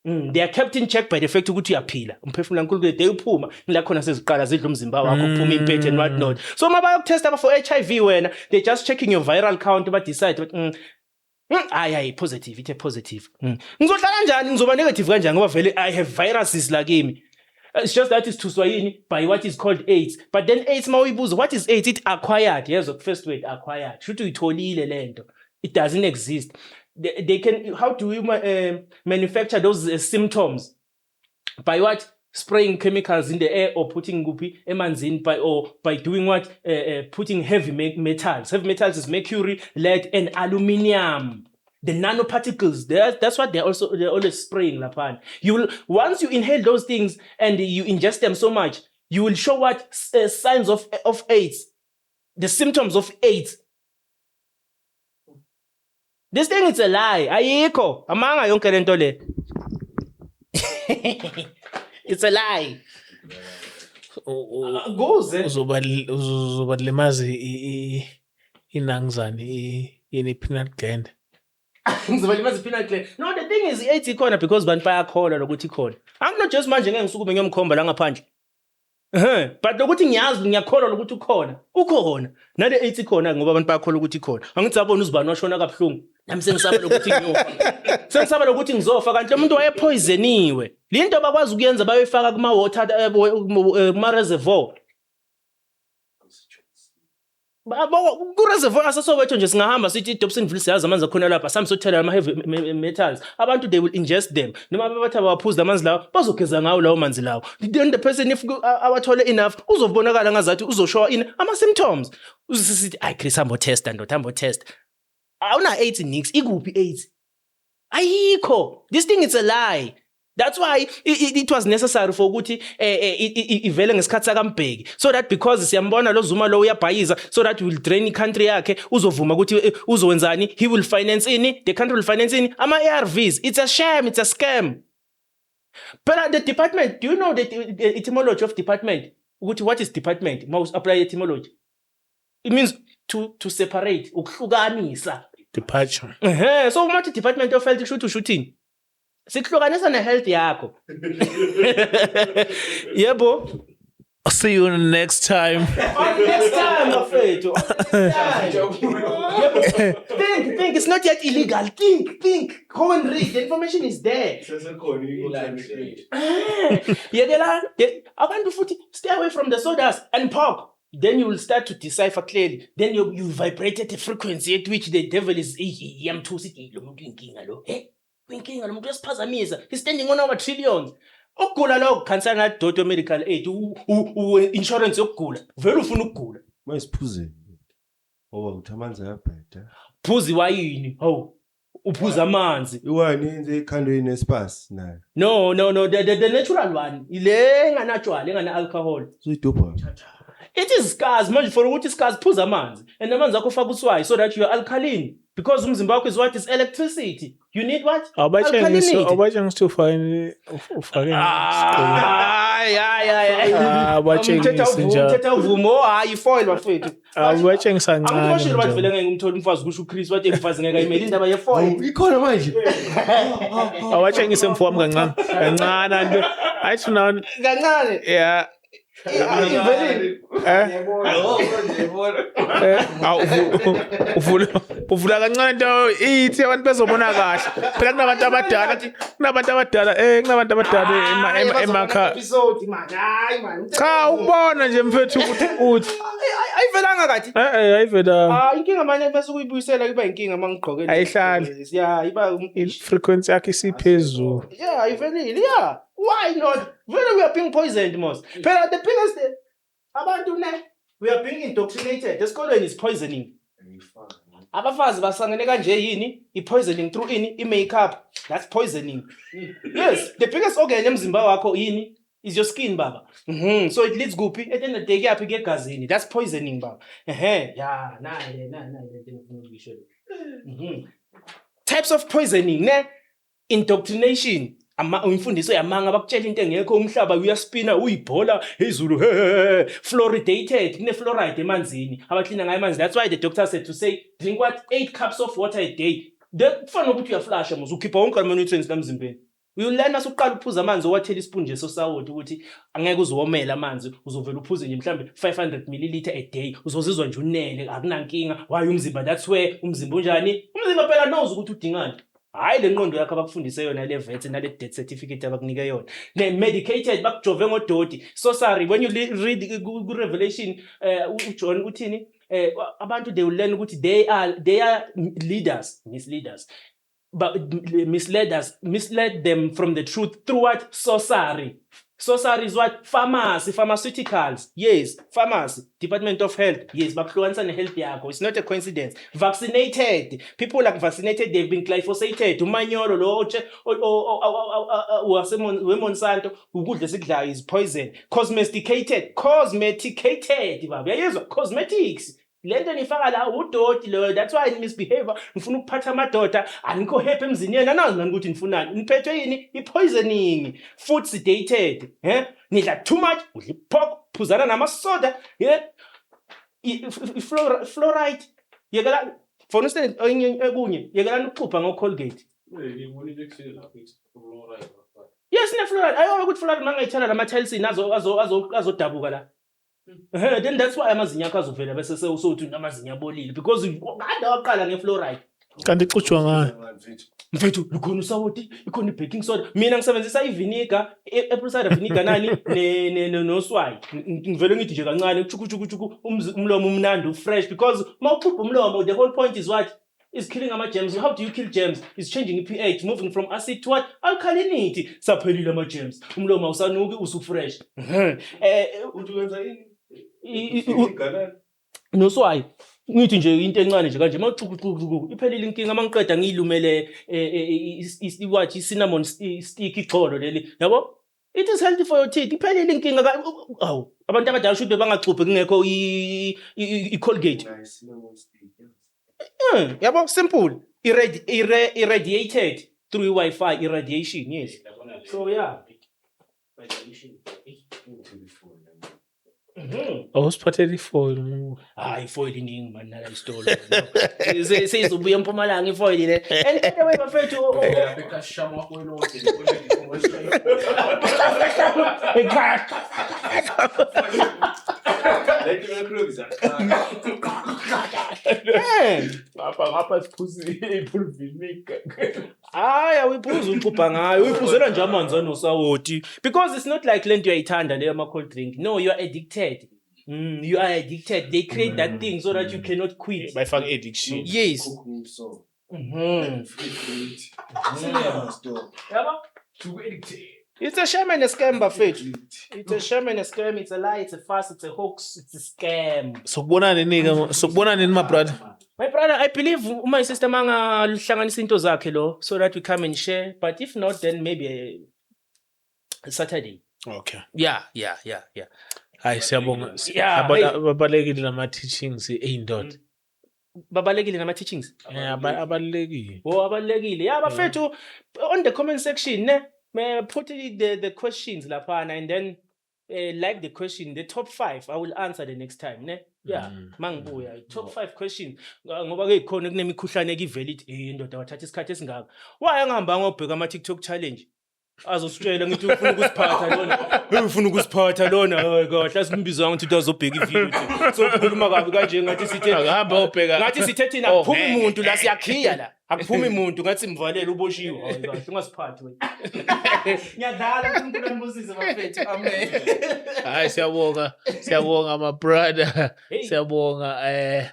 A: They are kept in check by the fact ukuthi uyaphila. Umphefumulo kaNkulunkulu de uphuma la khona seziqala zidla umzimba wakho uphuma impethe and what not. So maba ukutesta for HIV wena they just checking your viral count but decide ayi positive it's positive. Ngizohlala kanjani ngizoba negative kanjani ngoba vele I have viruses la kimi. It's just that it's tuswayini by what is called AIDS. But then AIDS mawibuza what is AIDS? It acquired. Yes, the first word acquired. Shuthi uyitholile lento. It doesn't exist. They can. How do we manufacture those symptoms? By what? Spraying chemicals in the air or putting gupi emanzini by doing what? Putting heavy metals. Heavy metals is mercury, lead, and aluminium. The nanoparticles. That's what they're always spraying lapan. Once you inhale those things and you ingest them so much, you will show what signs of AIDS, the symptoms of AIDS. This thing is a lie. Ayikho. Amanga yonke lento le. It's a lie. Goze.
B: Uzoba limazi inangzani in pineal gland.
A: Ngizoba limazi pineal gland. No, the thing is AIDS ikhona because bantu bayakholwa lokuthi ikhona. Angino just manje ngeke ngisukume ngiyomkhomba la ngaphandle. But lokuthi ngiyakholwa lokuthi ukhona. Nale AIDS ikhona ngoba abantu bayakholwa ukuthi ikhona. Angithi abona uzibani washona kabuhlungu. Nami sengisaba lokuthi ngiyofa. Sengisaba lokuthi ngizofa kanti lo muntu wayepoisoniwe. Linto bakwazi ukuyenza bayoyifaka kuma water kuma reservoir. Ku reservoir asasowetho nje singahamba sithi iDobsonville siyazi amanzi akhona lapha samsothela ama heavy metals. Abantu they will ingest them. Noma bathi abaphuza amanzi lawo bazogeza ngawo lawo manzi lawo. Then the person if awathole enough uzobonakala ngazathi uzoshowa ama symptoms. Uzisithi ay Chris hambo test awuna AIDS nix ikuphi AIDS ayikho. This thing is a lie. That's why it was necessary for ukuthi ivele ngesikhathi sakaMbheki so that because siyambona lo Zuma lo uyabhayiza so that will drain country yakhe uzovuma ukuthi uzowenzani he will finance the country will finance ama ARVs. It's a shame, it's a scam. But the department, do you know the etymology of department? What is department? Must apply etymology. It means to separate, ukuhlukanisa.
B: Departure.
A: So what department of health should shooting? Sikuhlukanisa ne health yakho. Yebo.
B: I'll see you next time.
A: Next time, bafethu. Think. It's not yet illegal. Think. Go and read. The information is there. Abantu futhi stay away from the sodas and pork. Then you will start to decipher clearly. Then you vibrate at a frequency at which the devil is yamthusi lo muntu inkinga lo. Inkinga lo muntu uyasiphazamisa. He's standing on our trillions. Ukugula lo cancer na Doto Medical Aid insurance yokugula. Vele ufuna ukugula.
C: Mayisiphuze. Ngoba uthi amanzi ayabheda.
A: Phuzi wayini? Hawu. Uphuza amanzi.
C: Iwani yenze ikhandweni espas nayo.
A: No, the natural one. Ile enganatural, engana alcohol.
C: So idopa.
A: It is scars manje for ukuthi scars phuza amanzi. And amanzi akho faka uswayi so that you are alkaline. Because umzimba wakho is what is electricity. You need what?
B: Abatshengisa ufake
A: Uthetha uvumo hayi foil bafethu.
B: abatshengisa
A: Angikhoshile bathi
B: kancane.
A: vele ngeke ngimthole umfazi kusho uChris wathi umfazi ngeke ayimeli indaba ye-foil.
C: Ikhona manje.
B: Awatshengisa mfo wami kancane nto. Ayithi now
A: Kancane.
B: yeah. Uvula kancane nto ithi abantu bezobona kahle. Phela kunabantu abadala emakhaya. Cha ubona nje mfethu ukuthi
A: Ayivelanga kathi.
B: ayivela
A: Inkinga manje bese kuyibuyisela kuba inkinga mangigqokela.
B: Ayihlali.
A: Yeah, iba
B: frequency yakhe isiphezulu.
A: yeah, ivelile. Yeah. Why not? Really, we are being poisoned most. But the biggest thing, abantu ne, we are being indoctrinated. The school is poisoning. Abafazi basangene kanje yini? I-poisoning through ini? I-makeup. That's poisoning. Yes, the biggest organ emzimba wakho yini? Is your skin, baba. So it leads kuphi? At the end of the day, kuyaphi gegazini. That's poisoning, baba. Yeah, nah. Types of poisoning, ne? Indoctrination. Imfundiso yamanga bakutshela into engekho umhlaba uyaspina uyibhola izulu fluoridated kune fluoride emanzini abaklina ngayo amanzi. That's why the doctor said to say drink what 8 cups of water a day. Kufana ukuthi uyaflasha mos ukhipha wonke ama nutrients emzimbeni. Uyulana usuqala uphuza amanzi owathela ispoon nje sosawoti ukuthi angeke uzomela amanzi uzovela uphuze nje mhlambe 500 ml a day uzozizwa nje unele akunankinga. Why umzimba? That's where umzimba unjani? Umzimba phela knows ukuthi udingani. Hayi le ngqondo yakho abakufundise yona le vet nale death certificate abakunike yona. Ne medicated bakujove ngodoti. So sorry when you read Revelation uJohn uthini abantu they will learn ukuthi they are leaders, misleaders. But misled them from the truth through what? Sorcery. Sorcery is what? Pharmacy, pharmaceuticals. Yes, pharmacy, Department of Health. Yes, bakluansa ne health yakho. It's not a coincidence. Vaccinated. People like vaccinated, they've been glyphosated. Umanyolo lo Monsanto ukudla sikudlayo is poison. Cosmeticated, baba. Uyayizwa? Cosmetics. Lento nifaka la udoti lo. That's why I misbehave. Ngifuna ukuphatha amadoda, anikho happy emzini yena nazi nani ukuthi nifunani. Niphethwe yini? I-poisoning. Food sedated. Nidla too much, udla pork, phuzana namasoda. Fluoride. Yekela for instance ekunye yekela ukuxupha ngo-Colgate. Yes, ne-fluoride. Ayo ukuthi fluoride mangayithala nama-tiles azodabuka la. Then that's why amazinyo akho azovela bese sewusothi amazinyo abolile because kade waqala nge-fluoride.
B: Kanti ixutshwa ngayo.
A: Mfethu lukhona usawoti ikhona i-baking soda. Mina ngisebenzisa i-vinegar, apple cider vinegar nani noswayi. Ngivele ngithi nje kancane chuku umlomo umnandi fresh because mawuxubha umlomo the whole point is what? Is killing ama-germs. How do you kill germs? It's changing pH, moving from acid to what? Alkalinity. Saphelile ama-germs. Umlomo awusanuki usufresh. Noswayi ngithi nje into encane nje kanje mawuchuku iphelile inkinga mangiqeda ngilumele iwathi cinnamon stick ixholo leli yabo. It is healthy for your teeth. Iphelile inkinga awu abantu abadala should bangachuphe kungekho i-Colgate. Yabo simple. Irradiated through Wi-Fi irradiation. Yes. So yeah.
B: Awusiphathela ifoil mu.
A: Hayi ifoil iningi man nala isitolo. Seyizobuya eMpumalanga ifoil le. And by the way bafethu
B: Ngapha siphuzi iphulvimika.
A: hayi awuyiphuza uqubha ngayo uyiphuzela nje amanzi anosawoti because it's not like lento uyayithanda leyo ama cold drink. No, you are addicted. You are addicted. They create that thing so that you cannot quit.
B: Bayifaka addiction.
A: Yes. It's a shame and a scam, bafethu. It's a shame and a scam. It's a lie. It's a farce. It's a hoax. It's a scam.
B: Sokubona nini my brother?
A: My brother, I believe my sister manga hlanganisa into zakhe lo so that we come and share. But if not, then maybe a Saturday.
B: Okay.
A: Yeah.
B: Hayi siyabonga.
A: Yeah,
B: Abalekile nama teachings eindoda.
A: Babalekile nama teachings.
B: Abalekile.
A: Oh, abalekile. Yeah, bafethu on the comment section, ne, may put the questions lapana and then like the question, the top 5, I will answer the next time, ne? Yeah, mangibuya. Top 5 questions. Ngoba ke khona kunemikhuhlane ekivela ithi indoda wathatha isikhathi esingaka. Why angihamba ngobheka ama TikTok challenge? Azositshela ngithi ufuna ukusiphatha lona. Ufuna ukusiphatha lona. Hayi kahle asimbizwa ukuthi uzobheka ivideo uthi. So khuluma kabi kanje ngathi sithe
B: Hamba ubheka.
A: ngathi sithe thina akuphumi umuntu la siyakhiya la. Akuphumi umuntu ngathi mvalele uboshiwe. Hayi kahle ungasiphathi wena. Ngiyadala ukuthi uNkulunkulu ambusise bafethu. Amen.
B: Hayi siyabonga my brother.
A: Hey.
B: Siyabonga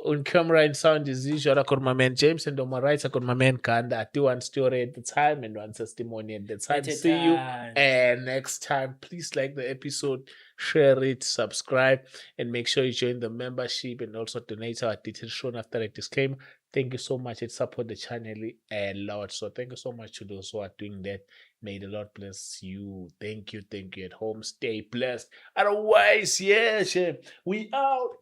B: on camera and sound as usual. I got my man James, and on my right I got my man Kanda. I do one story at the time and one testimony at the time.
A: At a
B: See you
A: time.
B: and next time. Please like the episode, share it, subscribe, and make sure you join the membership and also donate. Our details shown after the disclaimer. Thank you so much. It support the channel a lot. So thank you so much to those who are doing that. May the Lord bless you. Thank you at home. Stay blessed. Otherwise, yes, we out.